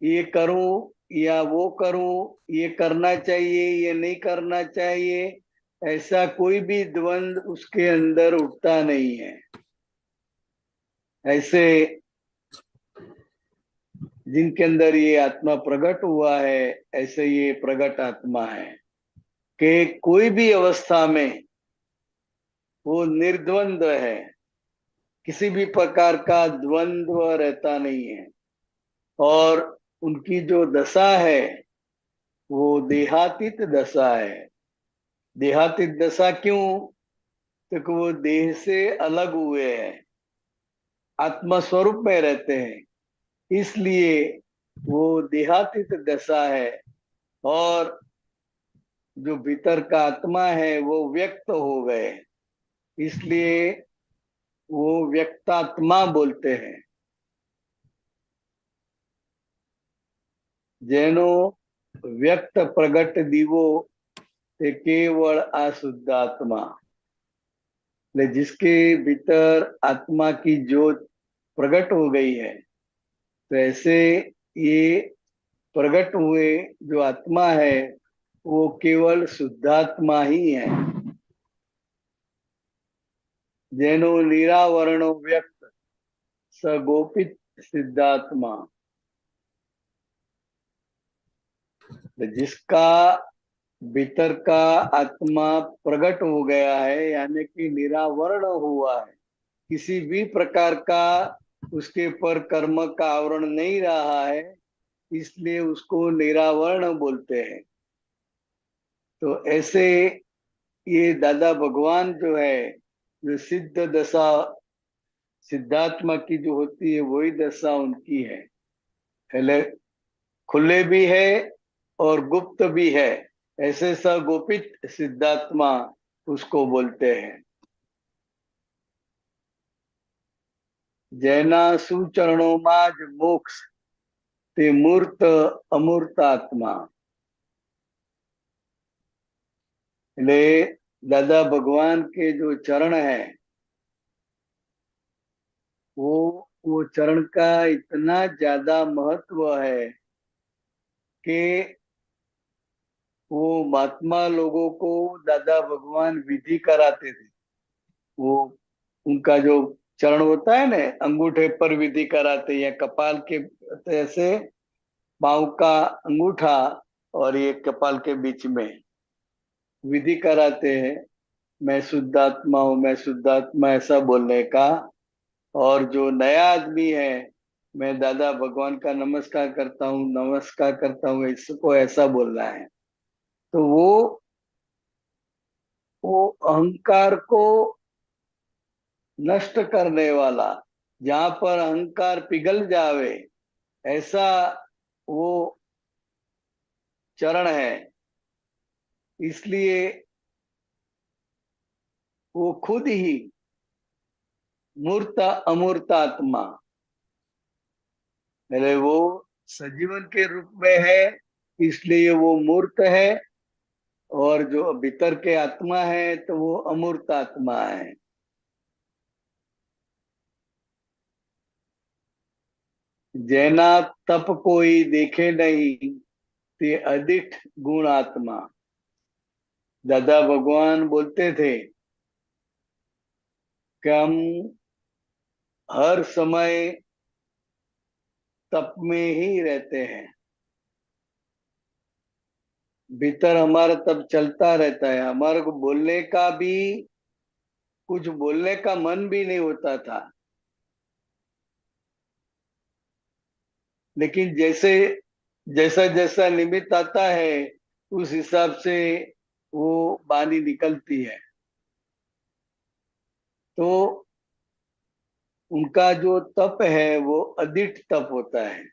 ये करूं या वो करूं, ये करना चाहिए ये नहीं करना चाहिए, ऐसा कोई भी द्वंद्व उसके अंदर उठता नहीं है। ऐसे जिनके अंदर ये आत्मा प्रकट हुआ है, ऐसे ये प्रकट आत्मा है कि कोई भी अवस्था में वो निर्द्वंद्व है, किसी भी प्रकार का द्वंद्व रहता नहीं है। और उनकी जो दशा है वो देहातीत दशा है। देहातीत दशा क्यों? क्योंकि वो देह से अलग हुए हैं, आत्मा स्वरूप में रहते हैं, इसलिए वो देहातीत दशा है। और जो भीतर का आत्मा है वो व्यक्त हो गए, इसलिए वो व्यक्तात्मा बोलते हैं। जैनो व्यक्त प्रगट दीवो, ते केवल अशुद्धात्मा। जिसके भीतर आत्मा की ज्योत प्रकट हो गई है, तो ऐसे ये प्रकट हुए जो आत्मा है वो केवल शुद्धात्मा ही है। जैनो निरावरणो व्यक्त, सगोपित सिद्धात्मा। जिसका भीतर का आत्मा प्रकट हो गया है, यानी कि निरावरण हुआ है, किसी भी प्रकार का उसके पर कर्म का आवरण नहीं रहा है, इसलिए उसको निरावरण बोलते हैं। तो ऐसे ये दादा भगवान जो है, जो सिद्ध दशा सिद्धात्मा की जो होती है वही दशा उनकी है। पहले खुले भी है और गुप्त भी है, ऐसे सगोपित सिद्धात्मा उसको बोलते हैं। जैना सुचरणों माज मोक्ष, ते मूर्त अमूर्त आत्मा। એટલે दादा भगवान के जो चरण है वो चरण का इतना ज्यादा महत्व है कि वो महात्मा लोगों को दादा भगवान विधि कराते थे। वो उनका जो चरण होता है ना, अंगूठे पर विधि कराते, या कपाल के ऐसे पांव का अंगूठा और ये कपाल के बीच में विधि कराते हैं, मैं शुद्धात्मा हूं, मैं शुद्धात्मा, ऐसा बोलने का। और जो नया आदमी है, मैं दादा भगवान का नमस्कार करता हूँ, नमस्कार करता हूँ, इसको ऐसा बोलना है। तो वो अहंकार को नष्ट करने वाला, जहां पर अहंकार पिघल जावे ऐसा वो चरण है। इसलिए वो खुद ही मूर्त अमूर्त आत्मा, पहले वो सजीवन के रूप में है इसलिए वो मूर्त है, और जो भीतर के आत्मा है तो वो अमूर्त आत्मा है। जैना तप कोई देखे नहीं ते अदिठ गुण आत्मा। दादा भगवान बोलते थे कि हम हर समय तप में ही रहते हैं, भीतर हमारा तप चलता रहता है। हमारे को बोलने का भी, कुछ बोलने का मन भी नहीं होता था, लेकिन जैसे जैसा जैसा निमित्त आता है उस हिसाब से वो वाणी निकलती है। तो उनका जो तप है वो अदिठ तप होता है,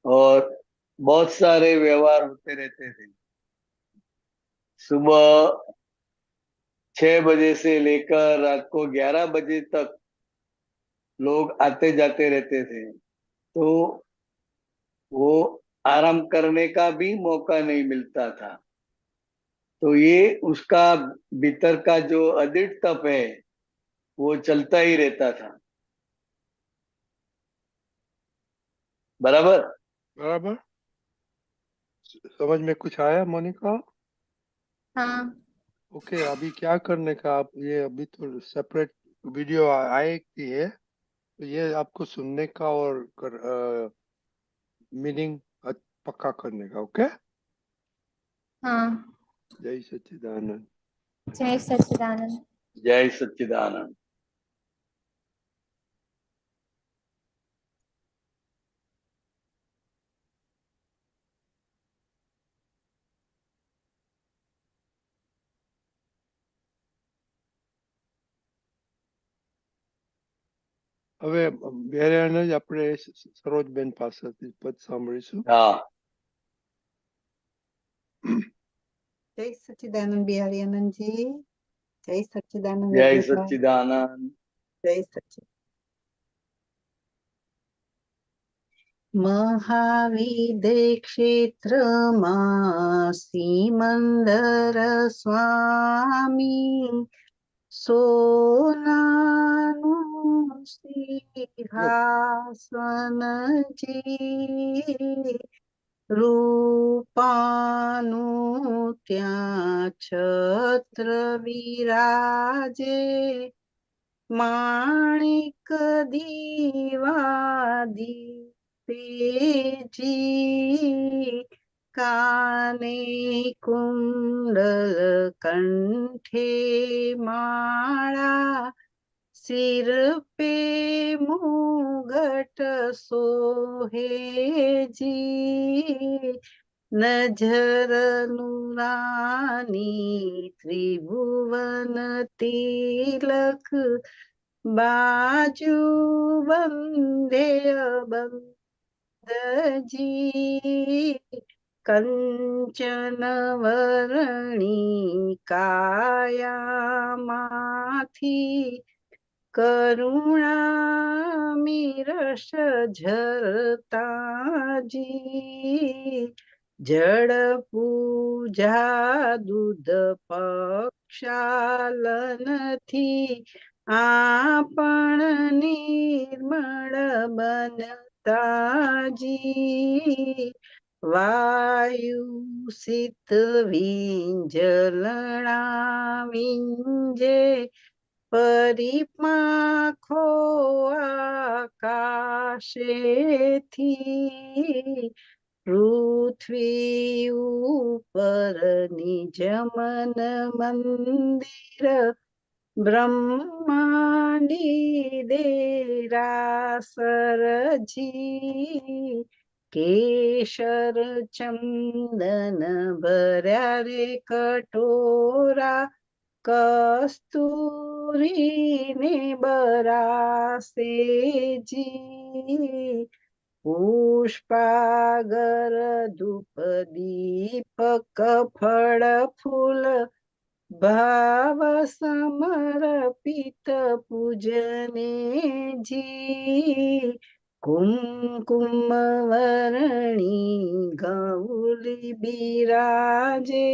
और बहुत सारे व्यवहार होते रहते थे। सुबह 6 बजे से लेकर रात को 11 बजे तक लोग आते जाते रहते थे, तो वो आराम करने का भी मौका नहीं मिलता था। तो ये उसका भीतर का जो अदिठ तप है वो चलता ही रहता था। बराबर। बराबर। समझ में कुछ आया मोनिका? हाँ। ओके, अभी क्या करने का, आप ये अभी तो सेपरेट वीडियो आएगी है, तो ये आपको सुनने का और मीनिंग पक्का करने का। ओके। हाँ। जय सच्चिदानंद। जय सच्चिदानंद। जय सच्चिदानंद। હવે બેરિયાને જ આપણે સરોજબેન પાસેથી પદ સાંભળીશું. हाँ। जय सच्चिदानंद बिहारी आनंद जी। जय सच्चिदानंद जय अजय भाई। सच्चिदानंद। जय सच्चिद। महाविदे क्षेत्र सिमंदर स्वामी सोनानु सिंहासन जी रूपानु ત્યાં છત્ર વિરાજે માણિક દીવાદીપેજી કાને કુંડલ કંઠે માળા सिर पे मुगट सोहे जी नजर नूरानी त्रिभुवन तिलक बाजू बंदे बंद जी कंचन वरणी काया माथी करुणा मीरस झरताजी जड़ पूजा दूध पक्षालन थी आपण निर्मल बनताजी वायु शीत विंजलना विंजे परिपाखो आकाशेथी पृथ्वी ऊपर निजमन मंदिर ब्रह्मांडी देरासर जी કેસર ચંદન ભર્યા રે કટોરા, કસ્તુરી ને બરાસે જી, પુષ્પાગર ધૂપ દીપક ફળ ફૂલ, ભાવ સમર્પિત પૂજને જી, કુમકુમ વર્ણી ગૌલી બિરાજે,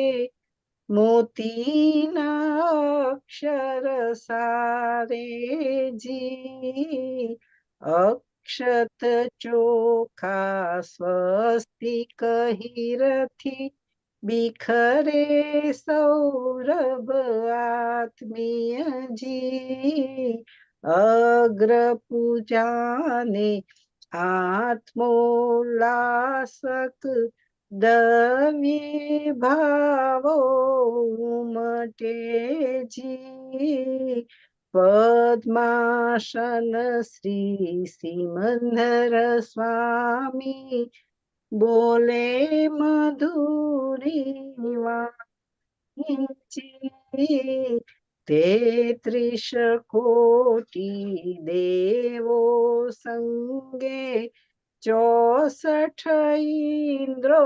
મોતીના અક્ષર સારે જી, અક્ષત ચોખા સ્વસ્તિક હીરથી, બિખરે સૌરભ આત્મીય જી, અગ્ર પૂજાને આત્મોલ્લાસક, દવ્યે ભાવો ઉમટે જી, પદ્માસન શ્રી સિમંદર સ્વામી, બોલે મધુરી વાણી, 33 કોટી દેવો સંગે, 64 ઇન્દ્રો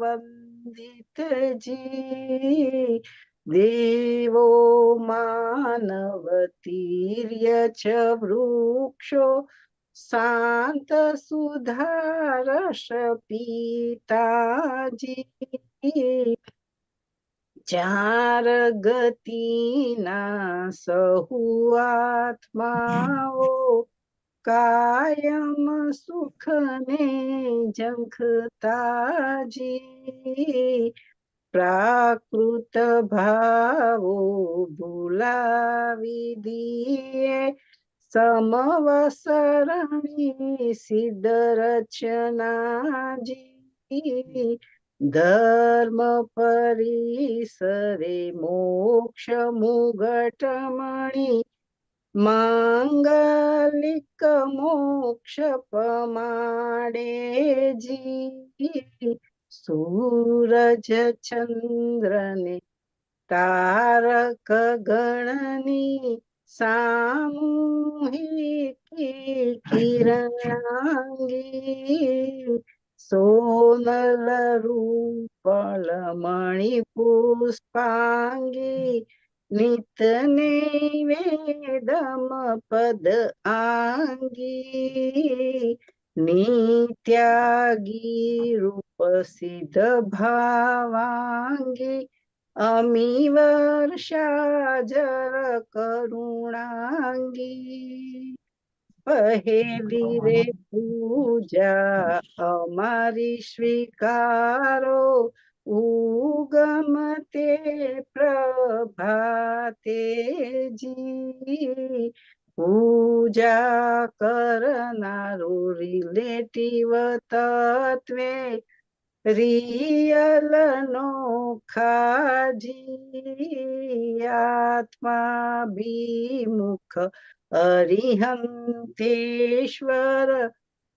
વંદિત જી, દેવો માનવ તીર્ય ચ વૃક્ષો, શાંત સુધારસ પિતાજી, ચાર ગતિના સહુ આત્માઓ, કાયમ સુખ ને ઝંખતાજી, પ્રાકૃત ભાવો ભૂલાવી દીએ, સમવસરણી સિદ્ધ રચનાજી, ધર્મ પરિસરે મોક્ષ મુગટમણી, માંગલિક મોક્ષ પમાડે જી, સૂરજ ચંદ્ર ને તારક ગણની, સામૂહિકી કિરણાંગી, સોનલ રૂપલ મણિ પુષ્પાંગી, નિત નૈવેદમ પદ આંગી, નિત્યાગી રૂપ સિદ્ધ ભાવાંગી, અમી વર્ષા જર કરુણાંગી, પહેલી રે પૂજા અમારી સ્વીકારો, ઉગમ તે પ્રભાતે જી, પૂજા કરનારો રિલેટિવ તત્વે, રિયલ નો ખાજી, આત્મા ભીમુખ અરિહંતેશ્વર,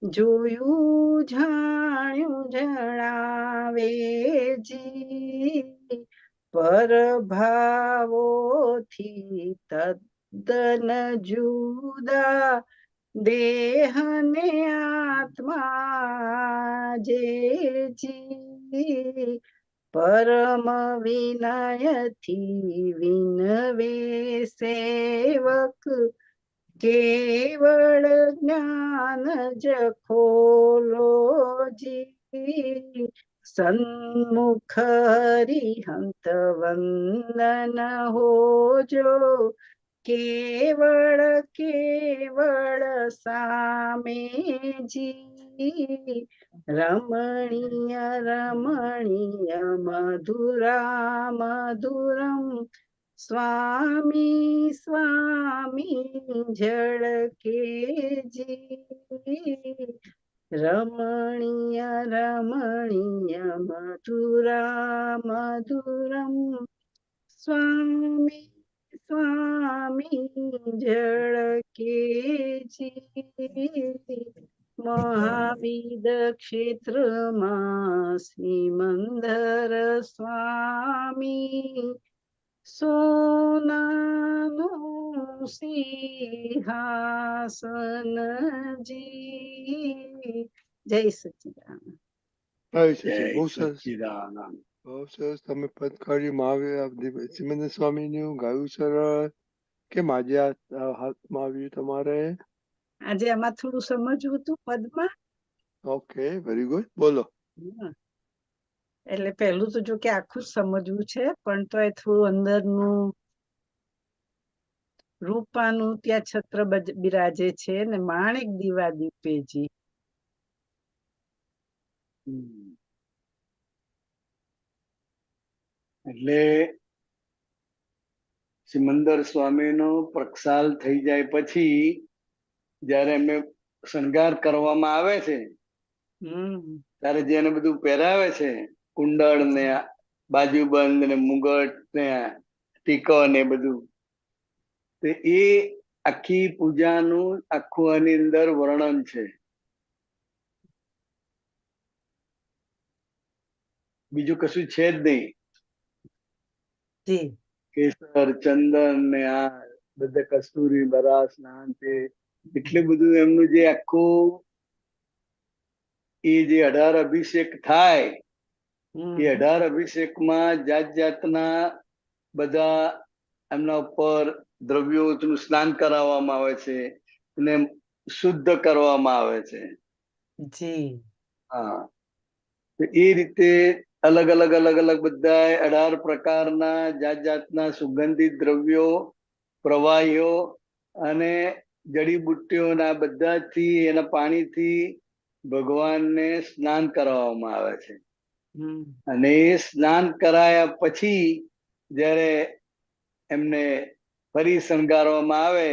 જોયું જાણ્યું જણાવે જી, પરભાવોથી તદ્દન જુદા, દેહ ને આત્મા જે જી, પરમ વિનયથી વિનવે સેવક, કેવળ જ્ઞાન જ ખોલો જી, સન્મુખ હરિહંત વંદન હોજો, કેવળ કેવળ સામે જી, રમણીય રમણીય મધુરા મધુરમ, સ્વામી સ્વામી ઝળકે જી, રમણીય રમણીય મધુરા મધુરમ, સ્વામી સ્વામી ઝળકે જી. મહાવિદ ક્ષેત્રમાં સિમંદર સ્વામી સોનાનું સિંહાસનજી. જય સચ્ચિદાનંદ. જય જય સચિન, બહુ સરસ, સચ્ચિદાનંદ. બહુ સરસ. તમે પદ કાઢ્યું મહાવીર સિમંદર સ્વામીનું ગાયું સરળ. કેમ આજે આ હાથમાં આવ્યું તમારે? આજે આમાં થોડું સમજવું હતું પદમાં. ઓકે, વેરી ગુડ, બોલો. હમ. એટલે પહેલું તો જો કે આખું જ સમજવું છે, પણ તો એ થોડું અંદરનું રૂપાનું ત્યાં છત્ર બિરાજે છે ને માણેક દીવા દીપેજી. એટલે સિમંદર સ્વામીનો પ્રક્ષાલ થઈ જાય પછી જયારે એમને શણગાર કરવામાં આવે છે હમ ત્યારે જેને બધું પહેરાવે છે, કુંડળ ને બાજુબંધ ને મુગટ ને ટીકો ને બધું, તો એ આખી પૂજાનું આખું આની અંદર વર્ણન છે. બીજું કશું છે જ નહીં. જી કેસર ચંદન ને આ બધા કસ્તુરી બરા સ્નાન તે એટલું બધું એમનું જે આખું એ જે 18 અભિષેક થાય, હમ એ 18 અભિષેકમાં જાત જાતના બધા એમના ઉપર દ્રવ્યોનું સ્નાન કરાવવામાં આવે છે અને શુદ્ધ કરવામાં આવે છે. જી હા, તો એ રીતે અલગ અલગ અલગ અલગ બધા 18 પ્રકારના જાત જાતના સુગંધિત દ્રવ્યો, પ્રવાહીઓ અને જડીબુટ્ટીઓના બધાથી એના પાણીથી ભગવાનને સ્નાન કરાવવામાં આવે છે. હમ અને એ સ્નાન કરાયા પછી જ્યારે એમને ફરી શણગારવામાં આવે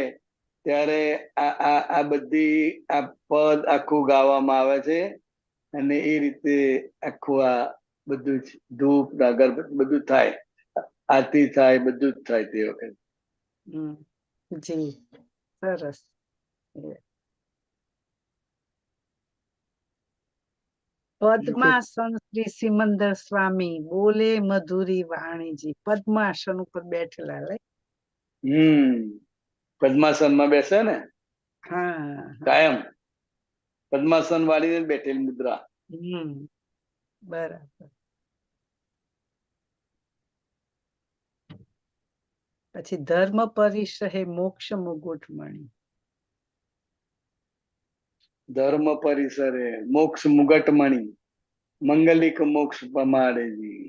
ત્યારે આ બધી આ પદ આખું ગાવામાં આવે છે અને એ રીતે આખું આ બધું જ ધૂપ અગરબત્તી બધું થાય, આરતી થાય, બધું જ થાય તે વખતે. હમ જી સરસ. પદ્માસન શ્રી સિમંદર સ્વામી બોલે મધુરી વાણીજી. પદ્માસન ઉપર બેઠેલા લે. પદ્માસનમાં બેસે ને હા કાયમ પદ્માસન વાળીને બેઠેલી મુદ્રા. હમ બરાબર. પછી ધર્મ પરિસહે મોક્ષ મુગુટ મણી. ધર્મ પરિસરે મોક્ષ મુગટમણી મંગલિક મોક્ષ પમાડેજી.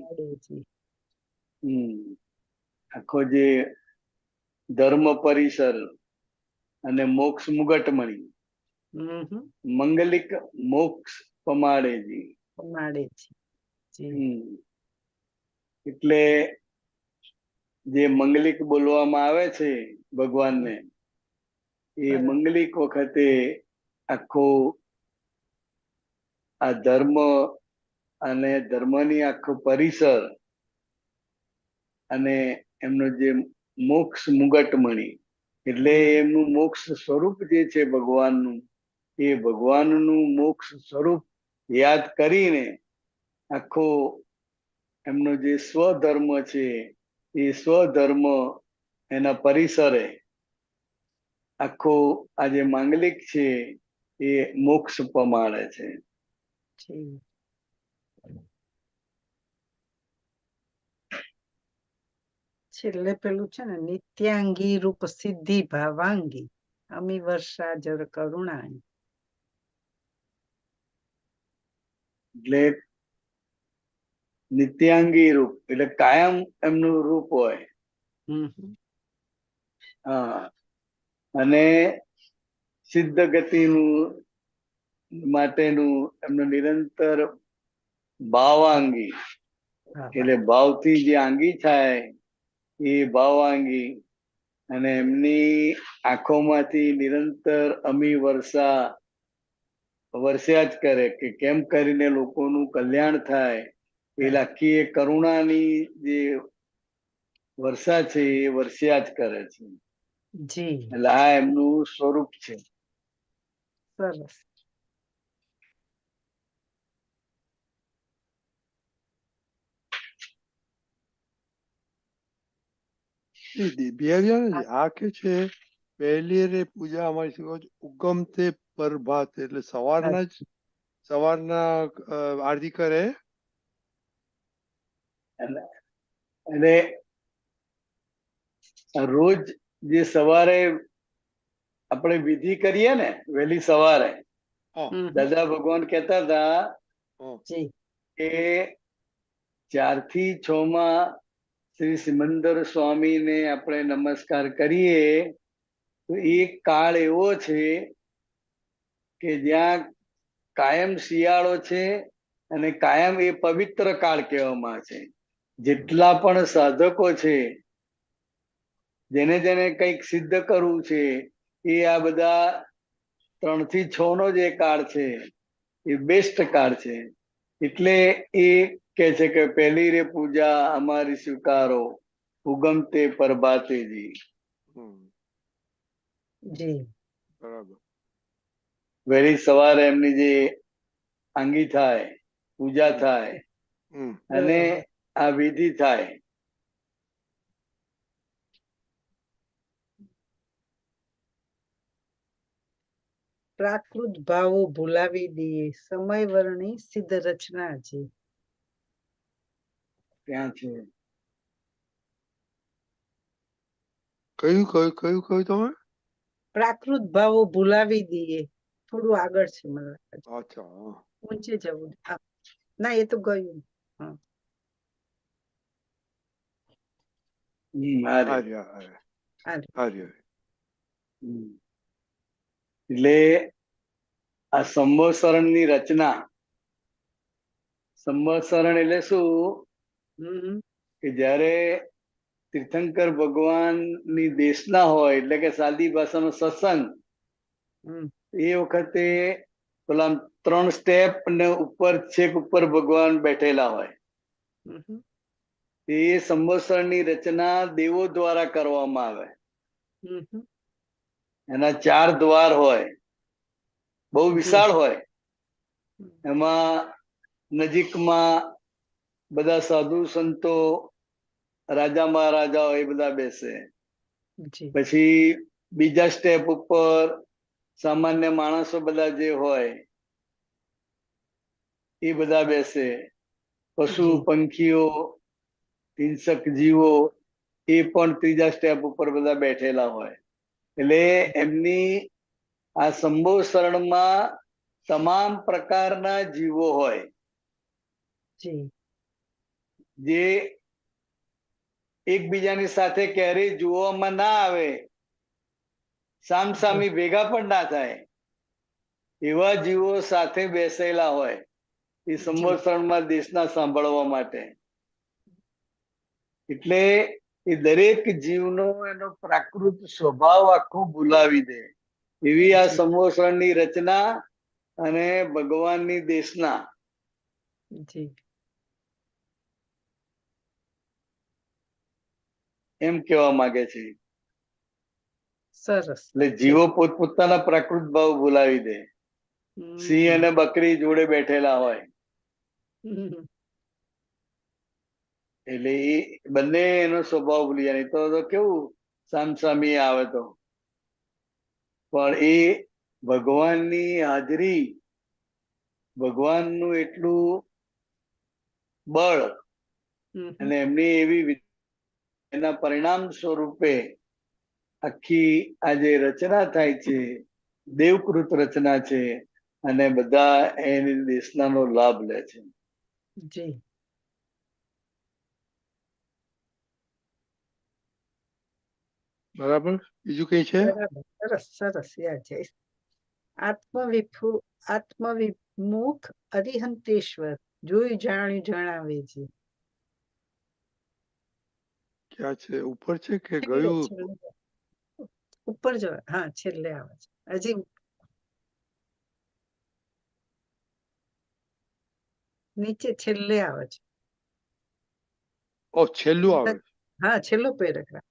આખો જે ધર્મ પરિસર અને મોક્ષ મુગટમણી મંગલિક મોક્ષ પમાડેજી. એટલે જે મંગલિક બોલવામાં આવે છે ભગવાનને, એ મંગલિક વખતે આખો આ ધર્મ અને ધર્મની આખું પરિસર અને એમનો જે મોક્ષ મુગટમણી એટલે એમનું મોક્ષ સ્વરૂપ જે છે ભગવાનનું, એ ભગવાનનું મોક્ષ સ્વરૂપ યાદ કરીને આખો એમનો જે સ્વધર્મ છે એ સ્વધર્મ એના પરિસરે આખો આ જે માંગલિક છે એ મોક્ષ પમાડે છે. છેલ્લે પેલું છે ને નિત્યાંગી રૂપ સિદ્ધિ ભાવાંગી અમી વર્ષા જર કરુણાની. એટલે નિત્યાંગી રૂપ એટલે કાયમ એમનું રૂપ હોય. હા, અને સિદ્ધ ગતિનું માટેનું એમનું નિરંતર ભાવાંગી એટલે ભાવથી જે આંગી થાય એ ભાવાંગી, અને એમની આંખોમાંથી નિરંતર અમી વર્ષા જ કરે કે કેમ કરીને લોકોનું કલ્યાણ થાય. એ આખી એ કરુણાની જે વર્ષા છે એ વર્ષ્યા જ કરે છે. જી એટલે આ એમનું સ્વરૂપ છે. સરસ. બિહેવિયર નથી આ કે છે પહેલી રે પૂજા અમારી શું કહો છો, ઉગમ તે પ્રભાતે એટલે સવારના આરતી કરે અને રોજ જે સવારે આપણે વિધિ કરીએ ને વહેલી સવારે, હમ. દાદા ભગવાન કહેતા હતા જી કે 4 થી 6 માં શ્રી સિમંદર સ્વામીને આપણે નમસ્કાર કરીએ તો એ કાળ એવો છે કે જ્યાં કાયમ શિયાળો છે અને કાયમ એ પવિત્ર કાળ કહેવામાં આવે છે. જેટલા પણ સાધકો છે જેને જેને કંઈક સિદ્ધ કરવું છે એ આ બધા 3 થી 6 નો જે કાળ છે એ બેસ્ટ કાળ છે. એટલે એ કે છે કે પહેલી રે પૂજા અમારી સ્વીકારો ઉગમતે પ્રભાતેજી. જી બરાબર. વહેલી સવારે એમની જે આંગી થાય, પૂજા થાય અને આ વિધિ થાય. પ્રાકૃત ભાવો ભૂલાવી દઈએ, સમય વર્ણી સિદ્ધ રચના છે. ત્યાં છે કયું તમે? પ્રાકૃત ભાવો ભૂલાવી દઈએ, થોડું આગળ છે મને લાગે છે. અચ્છા હા. ઊંચે જવું ના એ તો ગયું. એટલે આ સંવત્સરણની રચના, સંવત્સરણ એટલે શું કે જ્યારે તીર્થંકર ભગવાનની દેશના હોય એટલે કે સાદી ભાષાનો સત્સંગ, એ વખતે પેલા 3 સ્ટેપ ને ઉપર છેક ઉપર ભગવાન બેઠેલા હોય. એ સંવત્સરની રચના દેવો દ્વારા કરવામાં આવે. એના 4 દ્વાર હોય, બહુ વિશાળ હોય. એમાં નજીકમાં બધા સાધુ સંતો, રાજા મહારાજાઓ એ બધા બેસે. પછી બીજા સ્ટેપ ઉપર સામાન્ય માણસો બધા જે હોય એ બધા બેસે. પશુ પંખીઓ, હિંસક જીવો એ પણ ત્રીજા સ્ટેપ ઉપર બધા બેઠેલા હોય. એટલે એમની આ સંવત્સરણમાં તમામ પ્રકારના જીવો હોય જે એકબીજાની સાથે ક્યારેય જોવામાં ના આવે, સામસામી ભેગા પણ ના થાય એવા જીવો સાથે બેસેલા હોય એ સંવત્સરણમાં દેશના સાંભળવા માટે. એટલે એ દરેક જીવનો એનો પ્રાકૃત સ્વભાવ આખો ભૂલાવી દે એવી આ સંવત્સરણની રચના અને ભગવાનની દેશના. એમ કહેવા માંગે છે. સરસ. એટલે જીવો પોતપોતાના પ્રાકૃત ભાવ ભૂલાવી દે. સિંહ અને બકરી જોડે બેઠેલા હોય એટલે એ બંને એનો સ્વભાવ ભૂલી જાય. તો કેવું સામસામી આવે તો, પણ એ ભગવાનની હાજરી, ભગવાનનું એટલું બળ અને એમની એવી એના પરિણામ સ્વરૂપે આખી આ જે રચના થાય છે દેવકૃત રચના છે અને બધા એની દેશનાનો લાભ લે છે. જી બરાબર. બીજું કઈ છે? સરસ સરસ. યાદ છે આત્મવિમુખ અરિહંતેશ્વર, જોઈ જાણ્યું જણાવે છે. ક્યાં છે? ઉપર છે કે ગયું? ઉપર જો, હા છેલ્લે આવે છે. હજી નીચે છેલ્લે આવે છે. છેલ્લું આવે છે. હા છેલ્લો પેરેગ્રાફ.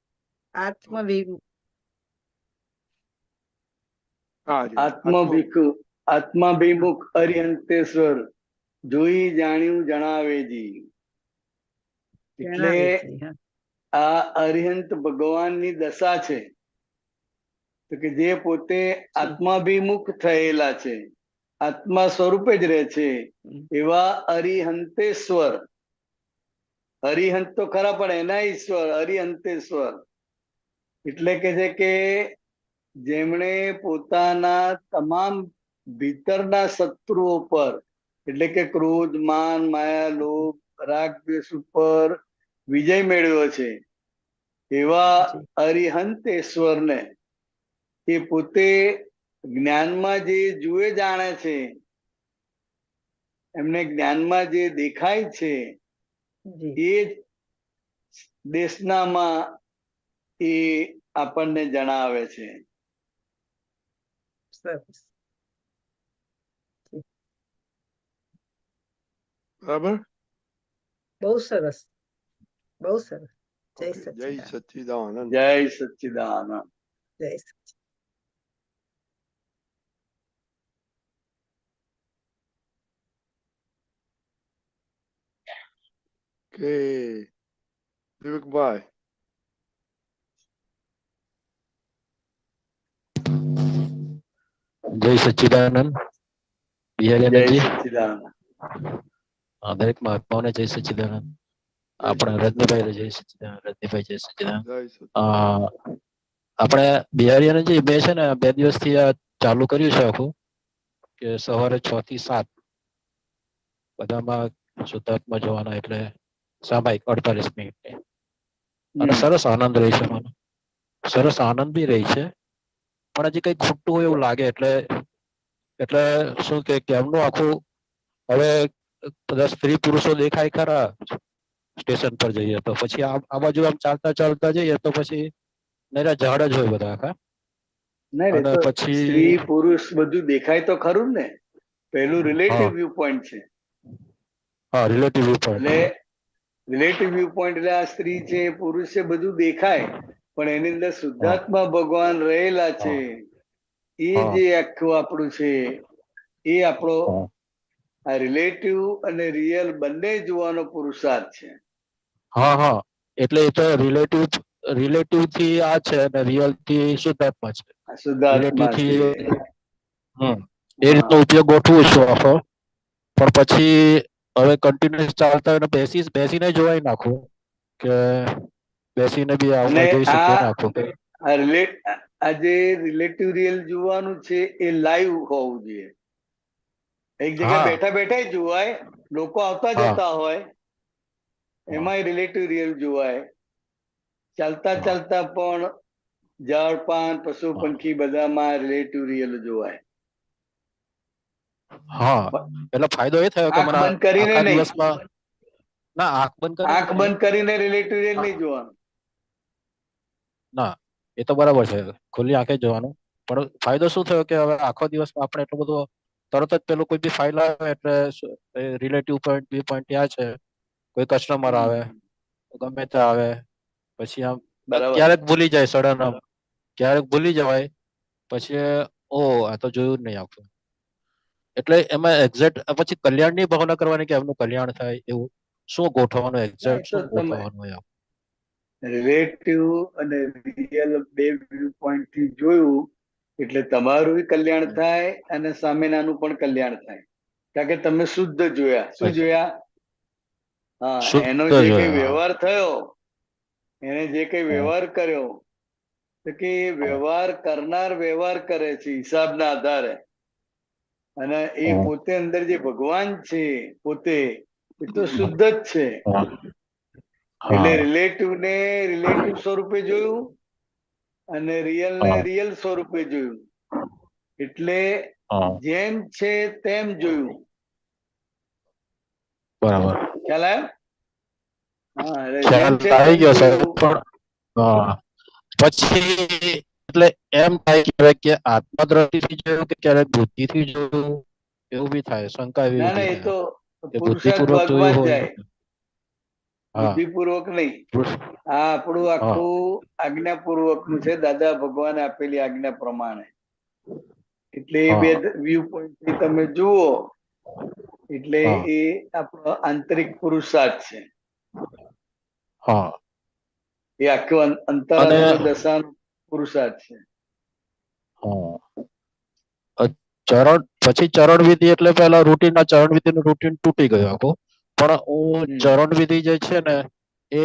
આત્માભિમુખ અરિહંતેશ્વર, જોઈ જાણ્યું જણાવેજી. એટલે આ અરિહંત ભગવાનની દશા છે, તો કે જે પોતે આત્માભિમુખ થયેલા છે, આત્મા સ્વરૂપે જ રહે છે, એવા અરિહંતેશ્વર. હરિહંત તો ખરા, પણ એના ઈશ્વર હરિહંતેશ્વર એટલે કે છે કે જેમણે પોતાના તમામ ભીતરના શત્રુઓ પર, એટલે કે ક્રોધ, માન, માયા, લોભ, રાગ, દ્વેષ ઉપર વિજય મેળવ્યો છે, એવા અરિહંતેશ્વરને એ પોતે જ્ઞાનમાં જે જુએ જાણે છે, એમને જ્ઞાનમાં જે દેખાય છે, જી એ દેશનામાં એ આપણને જણાવે છે. સરસ. બરાબર. બહુ સરસ, બહુ સરસ. જય Okay, જય સચ્ચિદાનંદ. સચ્ચિદાનંદ. જય સચ્ચિદાનંદ. જય સચ્ચિદાનંદ. કે વિવેકભાઈ. જય સચ્ચિદાનંદ. જય બિહારી સચ્ચિદાનંદ. દરેક મહાત્માઓને જય સચ્ચિદાનંદ. આપણા રજનીભાઈ જય સચ્ચિદાનંદ. રજનીભાઈ જય સચ્ચિદાનંદ. જય સચ્ચિદાનંદ. આપણે બિહારીયાનંદજી બે છે ને 2 દિવસથી આ ચાલુ કર્યું છે આખું, કે સવારે 6 થી 7 બધામાં શુદ્ધાત્મા જોવાના, એટલે સામાયિક 48 મિનિટની. અને સરસ આનંદ રહી છે મને, સરસ આનંદ બી રહી છે, પણ હજી કઈ ખૂટતું હોય એવું લાગે. એટલે શું કે કેમનું આખું હવે બધા સ્ત્રી પુરુષો દેખાય ખરા સ્ટેશન પર જઈએ તો, પછી આ બાજુ આમ ચાલતા ચાલતા જઈએ તો પછી નરા ઝાડ જ હોય બધા આખા. નહીં, અને તો પછી સ્ત્રી પુરુષ બધું દેખાય તો ખરું ને. પેલું રિલેટિવ વ્યૂ પોઈન્ટ છે. હા, રિલેટિવ વ્યૂ પોઈન્ટ. એટલે રિલેટિવ વ્યૂ પોઈન્ટ એટલે આ સ્ત્રી છે, પુરુષ છે, બધું દેખાય, પણ એની અંદર શુદ્ધાત્મા ભગવાન રહેલા છે, એ જે આખું આપણું છે, એ આપણો આ રિલેટિવ અને રિયલ બંને જોવાનો પુરુષાર્થ છે. હા હા, એટલે એ તો રિલેટિવ થી આ છે અને રિયલ થી શુદ્ધાત્મા છે. આ શુદ્ધાત્મા રિલેટિવ છે. થી એ રીતનો ઉપયોગ ગોઠવું છું આખો. પણ પછી હવે કન્ટિન્યુઅસ ચાલતા હોય બેસીને જોવાય નાખું, કે બેસીને બી અને આપણે જોઈ શકીએ નાખું. આ જે રિલેટિવ રિયલ જોવાનું છે એ લાઈવ હોવું જોઈએ. એક જગ્યાએ બેઠા બેઠા જોવાય, લોકો આવતા જતા હોય એમાંય રિલેટિવ રિયલ જોવાય. ચાલતા ચાલતા પણ ઝાડ પાન પશુ પંખી બધામાં રિલેટિવ રિયલ જોવાય. હા, એટલે ફાયદો એ થયો કે આંખ મને બંધ કરીને આખા નહીં, દિવસમાં ના આંખ બંધ આંખ કરીને બંધ કરીને રિલેટિવ રિયલ નહીં જોવાનું. ના, એ તો બરાબર છે, ખુલ્લી આંખે જોવાનું. પણ ફાયદો શું થયો કે હવે આખો દિવસમાં આપણે એટલું બધું તરત જ પેલું કોઈ બી ફાઇલ આવે એટલે રિલેટિવ પોઈન્ટ બી પોઈન્ટ ત્યાં છે, કોઈ કસ્ટમર આવે, ગમે તે આવે, પછી આમ બરાબર. ક્યારેક ભૂલી જાય સડન, આમ ક્યારેક ભૂલી જવાય, પછી ઓ આ તો જોયું જ નહીં આખું. એટલે એમાં એક્ઝેક્ટ પછી કલ્યાણની ભાવના કરવાની કે એમનું કલ્યાણ થાય એવું શું ગોઠવવાનું, એક્ઝેક્ટ શું ગોઠવવાનું હોય. રિલેટિવ અને રિયલ બે વ્યૂ પોઈન્ટ થી જોયું એટલે તમારું કલ્યાણ થાય અને સામેનાનું પણ કલ્યાણ થાય, કારણ કે તમે શુદ્ધ જોયા. શું જોયા? હા, એનો જે કઈ વ્યવહાર થયો, એને જે કઈ વ્યવહાર કર્યો, તો કે વ્યવહાર કરનાર વ્યવહાર કરે છે હિસાબના આધારે, અને એ પોતે અંદર જે ભગવાન છે પોતે એ તો શુદ્ધ જ છે. એટલે રિલેટિવ ને રિલેટિવ સ્વરૂપે જોયું અને રિયલ ને રિયલ સ્વરૂપે જોયું. એટલે જેમ છે તેમ જોયું. બરાબર, ખ્યાલ આવ્યો? હા, જેમ છે આવી તેમ ગયો સર. જોયું. પણ પછી એટલે એમ થાય કે આત્મા દ્રષ્ટિથી જોયું કે ક્યારેક બુદ્ધિથી જોયું, એવું બી થાય, શંકા એવી ના ના, ઉભી એ થાય તો કે પુરુષાર્થ બુદ્ધિપૂર્વક ભાગમાં જોયું જ હોય. જાય, બુદ્ધિપૂર્વક નહીં. આ આપણું આખું આજ્ઞાપૂર્વક નું છે, દાદા ભગવાને આપેલી આજ્ઞા પ્રમાણે. એટલે એ બે વ્યૂ પોઈન્ટ થી તમે જુઓ એટલે એ આપણો આંતરિક પુરુષાર્થ છે. હા, એ આખો અંતરાત્મા દશાનો પુરુષાર્થ છે. હા. ચરણ પછી ચરણ વિધિ એટલે પેલા રૂટીન ના ચરણ વિધિ નું રૂટીન તૂટી ગયું આખું. પણ હું ચરણ વિધિ જે છે ને એ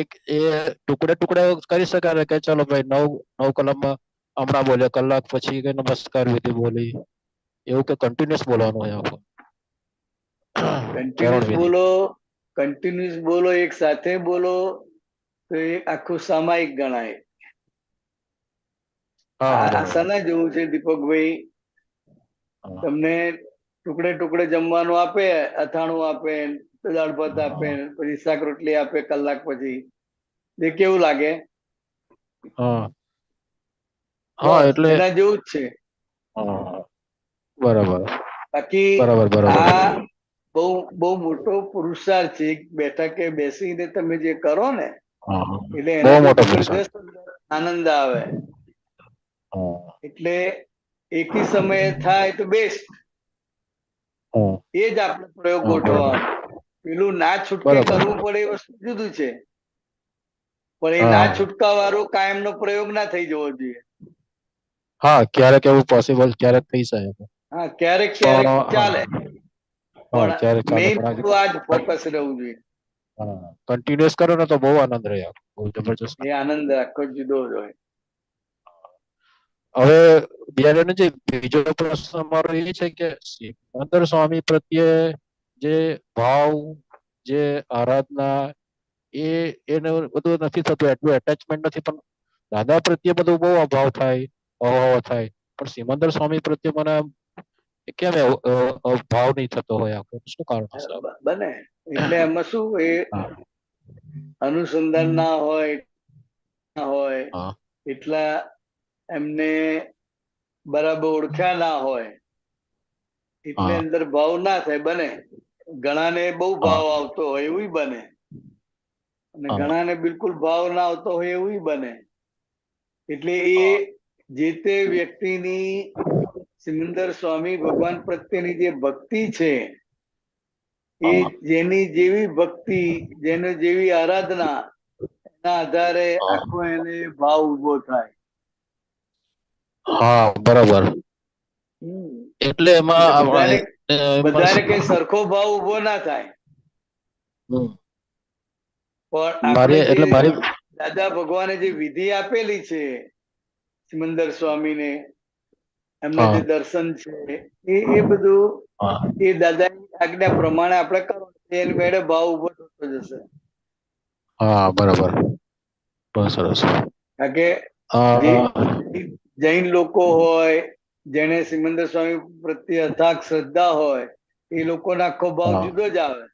ટુકડે ટુકડે કરી શકાય ને કે ચલો ભાઈ 9 કલાકમાં હમણાં બોલ્યા, કલાક પછી કે નમસ્કાર વિધિ બોલી, એવું કે કન્ટિન્યુઅસ બોલવાનું હોય આખું? કન્ટિન્યુઅસ બોલો, એક સાથે બોલો તો એ આખું સામાયિક ગણાય. આ સના જેવું છે દીપકભાઈ, તમને ટુકડે ટુકડે જમવાનું આપે, અથાણું આપે, દાળ ભાત આપે, પછી શાક રોટલી આપે કલાક પછી, એ કેવું લાગે? એટલે એના જેવું જ છે. બરાબર. બાકી આ બહુ મોટો પુરુષાર્થ છે. બેઠકે બેસીને તમે જે કરો ને, એટલે એનાથી જબરદસ્ત આનંદ આવે. એટલે એકી સમયે થાય તો બેસ્ટ, એ જ આપણે પ્રયોગ ગોઠવવાનો. પેલું ના છૂટકે કરવું પડે એ વસ્તુ જુદું છે, પણ એ ના છૂટકા વાળો કાયમનો પ્રયોગ ના થઈ જવો જોઈએ. હા, ક્યારેક એવું પોસિબલ ક્યારેક થઈ શકે. હા, ક્યારેક ચાલે, પણ મેઇન આ જ ફોકસ રહેવું જોઈએ. કન્ટિન્યુઅસ કરો ને તો બહુ આનંદ રહે, બહુ જબરજસ્ત. એ આનંદ આખો જુદો જ હોય. હવે બિહારીનો જે બીજો પ્રશ્ન અમારો એ છે કે સિમંદર સ્વામી પ્રત્યે જે ભાવ, જે આરાધના, એને બધું નથી થતું, એટલું એટેચમેન્ટ નથી, પણ દાદા પ્રત્યે બધું બહુ અભાવ થાય, અભાવ થાય, પણ સિમંદર સ્વામી પ્રત્યે મને કેમ ભાવ નહીં થતો હોય? શું કારણ હશે? બને એટલે એમાં શું, એ અનુસંધાન ના હોય, એટલા એમને બરાબર ઓળખ્યા ના હોય, એટલે અંદર ભાવ ના થાય. બને ઘણાને બહુ ભાવ આવતો હોય એવું બને, અને ઘણાને બિલકુલ ભાવ ના આવતો હોય એવું બને. એટલે એ જે તે વ્યક્તિની સિમંદર સ્વામી ભગવાન પ્રત્યેની જે ભક્તિ છે, એ જેની જેવી ભક્તિ, જેને જેવી આરાધના, એના આધારે આખો એને ભાવ ઉભો થાય. હા, બરાબર. એટલે એમાં બધાને કઈ સરખો ભાવ ઉભો ના થાય. પણ આપણે જે દાદા ભગવાને જે વિધિ આપેલી છે સિમંદર સ્વામીને, એમના જે દર્શન છે, એ બધું એ દાદાની આજ્ઞા પ્રમાણે આપણે કરો, એની મેળે ભાવ ઉભો થતો જશે. હા, બરાબર. બહુ સરસ. કારણ કે જૈન લોકો હોય, જેને સિમંદર સ્વામી પ્રત્યે અથાગ શ્રદ્ધા હોય, એ લોકોનો આખો ભાવ જુદો જ આવે.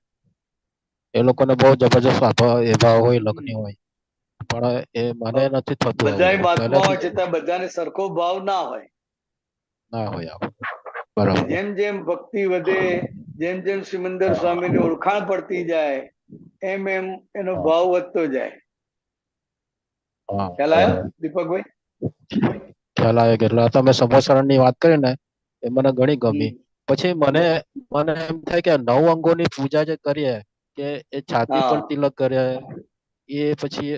એ લોકોને બહુ જબરજસ્ત ભાવ હોય, લગ્ન હોય, પણ એ મને નથી થતું. બધા મહાત્મા હોય છતાં બધાને સરખો ભાવ ના હોય. જેમ જેમ ભક્તિ વધે, જેમ જેમ સિમંદર સ્વામીની ઓળખાણ પડતી જાય, એમ એમ એનો ભાવ વધતો જાય. ખ્યાલ આવ્યો દીપકભાઈ? ખ્યાલ આવે. કેટલા તમે સમોસરણની વાત કરી ને, એ મને ઘણી ગમી. પછી મને એમ થાય કે 9 અંગોની પૂજા જે કરીએ, કે એ છાતી પર તિલક કરે, એ પછી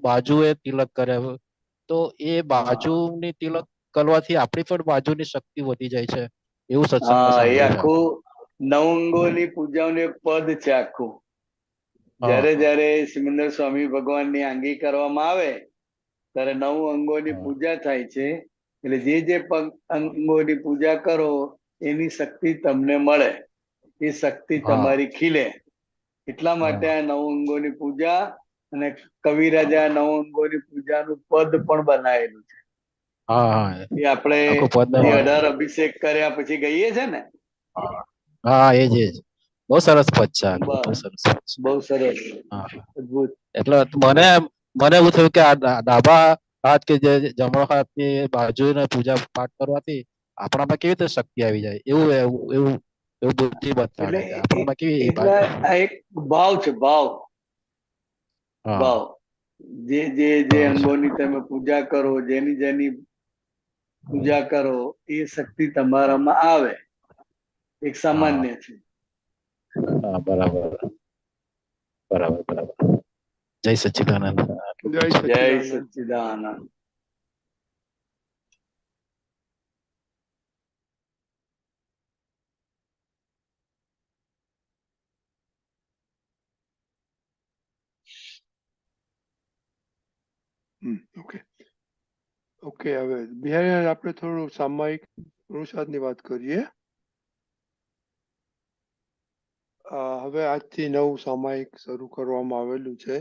બાજુએ તિલક કરે, તો એ બાજુની તિલક કરવાથી આપણી પણ બાજુની શક્તિ વધી જાય છે, એવું સત્સંગમાં સાંભળ્યું છે. આખું 9 અંગોની પૂજાનું એક પદ છે આખું. જયારે સિમંદર સ્વામી ભગવાનની આંગી કરવામાં આવે, ત્યારે 9 અંગોની પૂજા થાય છે. એટલે જે અંગોની પૂજા કરો, એની શક્તિ તમને મળે, એ શક્તિ તમારી ખીલે. એટલા માટે આ 9 અંગોની પૂજા, અને કવિરાજા 9 અંગોની પૂજાનું પદ પણ બનાવેલું છે. એ આપણે જે 18 અભિષેક કર્યા પછી ગઈએ છે ને. હા, એ જ બહુ સરસ પદ છે. બહુ સરસ, અદભુત. એટલે મને એવું થયું કે આ ડાબા હાથ કે જે જમણો હાથની બાજુને પૂજા પાઠ કરવાથી આપણામાં કેવી રીતે શક્તિ આવી જાય, એવું બુદ્ધિ બતાડે કે આપણામાં કેવી. એટલે આ એક ભાવ છે, ભાવ. જે અંગોની તમે પૂજા કરો, જેની પૂજા કરો, એ શક્તિ તમારામાં આવે. એક સામાન્ય છે. બરાબર. જય સચ્ચિદાનંદ. જય જય સચ્ચિદાનંદ. સચ્ચિદાનંદ. ઓકે ઓકે, હવે બિહારી આપણે થોડું સામાયિક પુરુષાર્થની વાત કરીએ. હવે આજથી નવું સામાયિક શરૂ કરવામાં આવેલું છે.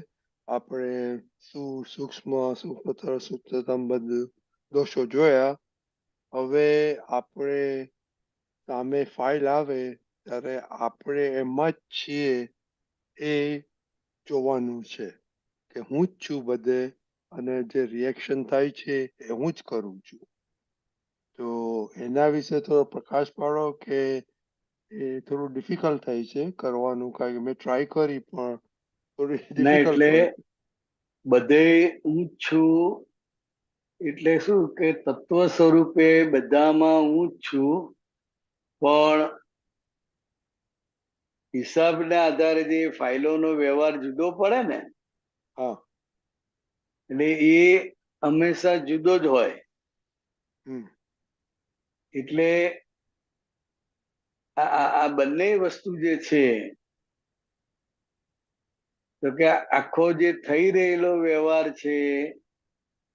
આપણે સૂક્ષ્મતર સૂક્ષ્મતમ બધું દોષો જોયા. હવે આપણે સામે ફાઇલ આવે ત્યારે આપણે એમાં જ છીએ એ જોવાનું છે કે હું જ છું બધે, અને જે રિએક્શન થાય છે એ હું જ કરું છું. તો એના વિશે થોડો પ્રકાશ પાડો કે એ થોડું ડિફિકલ્ટ થાય છે કરવાનું, કારણ કે મેં ટ્રાય કરી પણ થોડી ના ડિફિકલ્ટ એટલે હોય. બધે હું જ છું એટલે શું કે તત્વ સ્વરૂપે બધામાં હું જ છું, પણ હિસાબના આધારે જે ફાઇલોનો વ્યવહાર જુદો પડે ને, હા. એટલે એ હંમેશા જુદો જ હોય. હમ એટલે આ બંને વસ્તુ જે છે, તો કે આખો જે થઈ રહેલો વ્યવહાર છે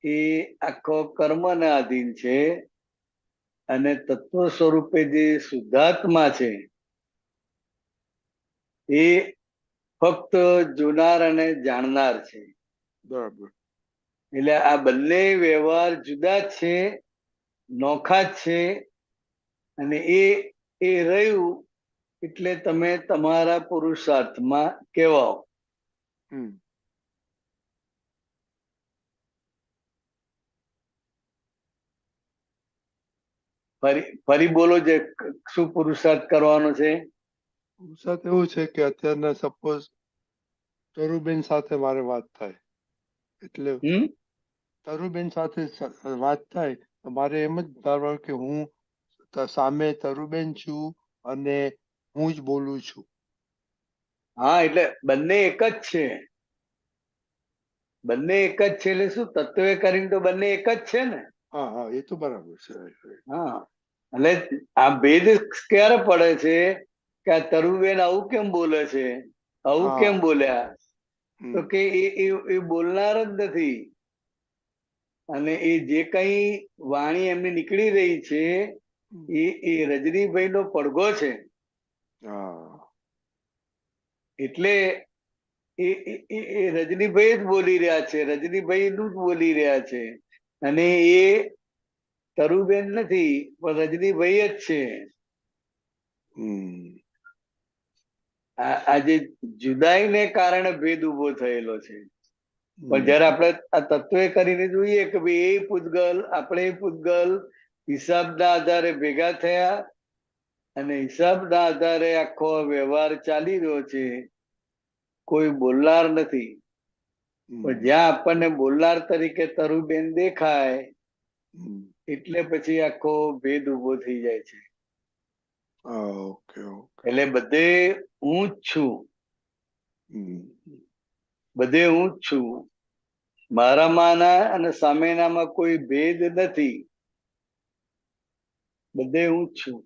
એ આખો કર્મના આધીન છે, અને તત્વ સ્વરૂપે જે શુદ્ધાત્મા છે એ ફક્ત જોનાર અને જાણનાર છે. બરાબર. એટલે આ બંને વ્યવહાર જુદા જ છે, નોખા જ છે, અને એ રહ્યું એટલે તમે તમારા પુરુષાર્થમાં કહેવાઓ. હમ ફરી બોલો, જે શું પુરુષાર્થ કરવાનો છે? પુરુષાર્થ એવું છે કે અત્યારના સપોઝ તરુબેન સાથે મારે વાત થાય, એટલે તરુબેન સાથે વાત થાય તો મારે એમ જ ધારવાનું કે હું સામે તરુબેન છું અને હું જ બોલું છું. હા, એટલે બંને એક જ છે. બંને એક જ છે એટલે શું, તત્વે કરીને તો બંને એક જ છે ને. હા હા, એ તો બરાબર છે. હા, એટલે આ ભેદ ક્યારે પડે છે કે આ તરુબેન આવું કેમ બોલે છે, આવું કેમ હા. બોલ્યા, તો હમ કે એ બોલનાર જ નથી, અને એ જે કઈ વાણી એમની નીકળી રહી છે એ રજનીભાઈ નો પડઘો છે. હા. એટલે એ રજનીભાઈ જ બોલી રહ્યા છે, રજનીભાઈ નું જ બોલી રહ્યા છે, અને એ તરુબેન નથી પણ રજનીભાઈ જ છે. હમ આજે જુદાઈને કારણે ભેદ ઉભો થયેલો છે. પણ જયારે આપણે આ તત્વે કરીને જોઈએ કે ભાઈ એ પૂતગલ આપણે પૂતગલ હિસાબના આધારે ભેગા થયા, અને હિસાબના આધારે આખો વ્યવહાર ચાલી રહ્યો છે, કોઈ બોલનાર નથી. પણ જ્યાં આપણને બોલનાર તરીકે તરુબેન દેખાય એટલે પછી આખો ભેદ ઉભો થઈ જાય છે. Okay okay. એટલે બધે હું જ છું, હમ બધે હું જ છું, મારામાંના અને સામેનામાં કોઈ ભેદ નથી, બધે હું જ છું.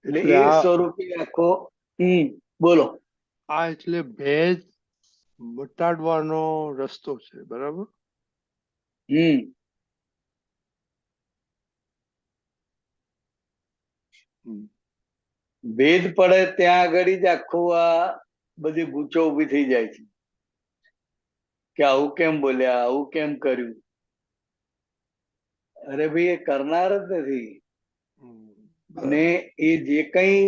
એટલે એ સ્વરૂપે આખો બોલો. આ એટલે ભેદ મટાડવાનો રસ્તો છે, બરાબર? ભેદ પડે ત્યાં આગળ જ આખું આ બધી ગૂંચો ઉભી થઈ જાય છે કે આવું કેમ બોલ્યા, આવું કેમ કર્યું. અરે ભાઈ, એ કરનાર જ નથી. અને એ જે કઈ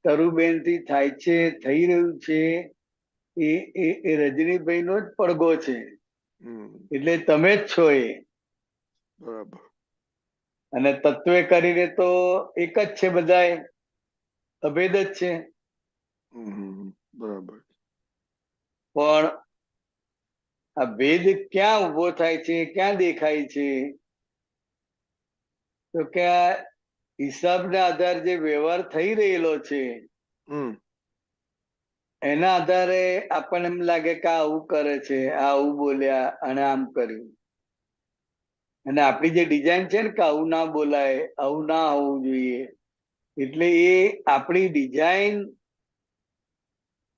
તરુબેન થી થાય છે, થઈ રહ્યું છે, એ રજનીભાઈ નો જ પડઘો છે. એટલે તમે જ છો એ. બરાબર. અને તત્વે કરીને તો એક જ છે, બધાય અભેદ જ છે. બરાબર. પણ આ ભેદ ક્યાં ઉભો થાય છે, ક્યાં દેખાય છે, તો કે આ હિસાબના આધારે જે વ્યવહાર થઈ રહેલો છે એના આધારે આપણને એમ લાગે કે આ આવું કરે છે, આ આવું બોલ્યા અને આમ કર્યું. અને આપણી જે ડિઝાઇન છે ને કે આવું ના બોલાય, આવું ના હોવું જોઈએ, એટલે એ આપણી ડિઝાઇન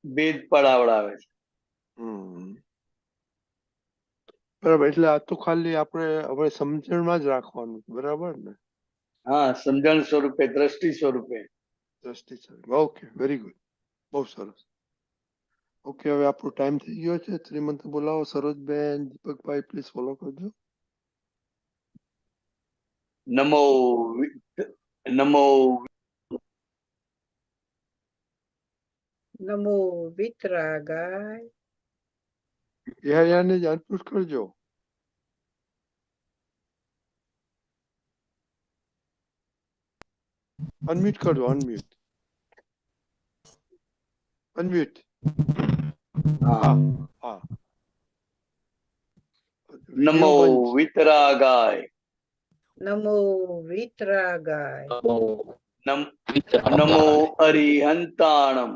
ભેદ પડાવડાવે છે. બરાબર. એટલે આ તો ખાલી આપણે હવે સમજણમાં જ રાખવાનું, બરાબર ને? હા, સમજણ સ્વરૂપે, દ્રષ્ટિ સ્વરૂપે. દ્રષ્ટિ સ્વરૂપે. ઓકે, વેરી ગુડ, બહુ સરસ. ઓકે, હવે આપણો ટાઈમ થઈ ગયો છે. શ્રીમંત બોલાવો. સરોજબેન, દીપકભાઈ, પ્લીઝ ફોલો કરજો. નમો નમો નમો વિતરાગાય. યાને જ અનપ્યુટ કરજો. અનમ્યુટ કરજો, અનમ્યુટ. અનમ્યુટ. હા, હા. નમો વિડીયો બંધ છે. વિતરાગાય. નમો વિતરાગાય. નમો અરિહંતાણમ.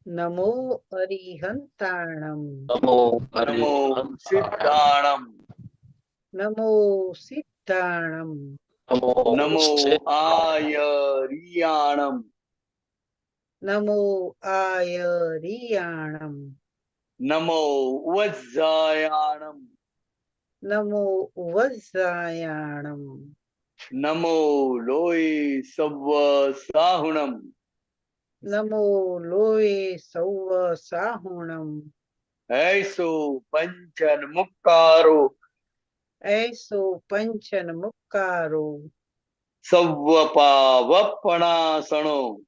નમો અરિહંતાણમ. નમો સિદ્ધાણમ. નમો સિદ્ધાણમ. નમો આયરિયાણમ. નમો આયરિયાણમ. નમો વજ્જાયાણમ. નમો વજ્જાયાણમ. નમો લોય સવ્વ સાહુણમ. નમો લોય સૌવ સાહુણમ. હૈસો પંચન મુક્કારો. એસો પંચન મુક્કારો. સવ્વ પાવપણાસણો.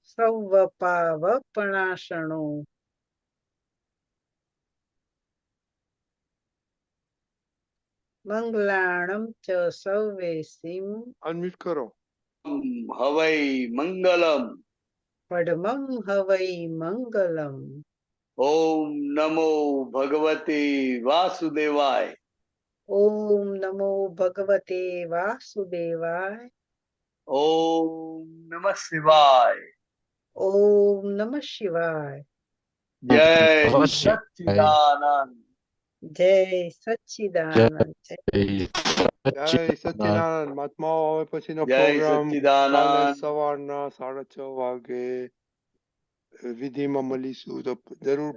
સૌવ પાવપણાસણો. મંગલાણમ ચ સર્વેસીમ. અનમ્યુટ કરો. હવૈ મંગલમ. પડમં હવૈ મંગલમ. ઓમ નમો ભગવતે વાસુદેવાય. ઓમ નમો ભગવતે વાસુદેવાય. ઓમ નમઃ શિવાય. ઓમ નમઃ શિવાય. જય નમઃ શિવાય. સચ્ચિદાનંદ. જય સચ્ચિદાનંદ. જય સચ્ચિદાનંદ. મહાત્માઓ, હવે પછીનો જય પ્રોગ્રામ કાલે સચ્ચિદાનંદ. સવારના 6:30 વાગે વિધિમાં મળીશું. તો જરૂર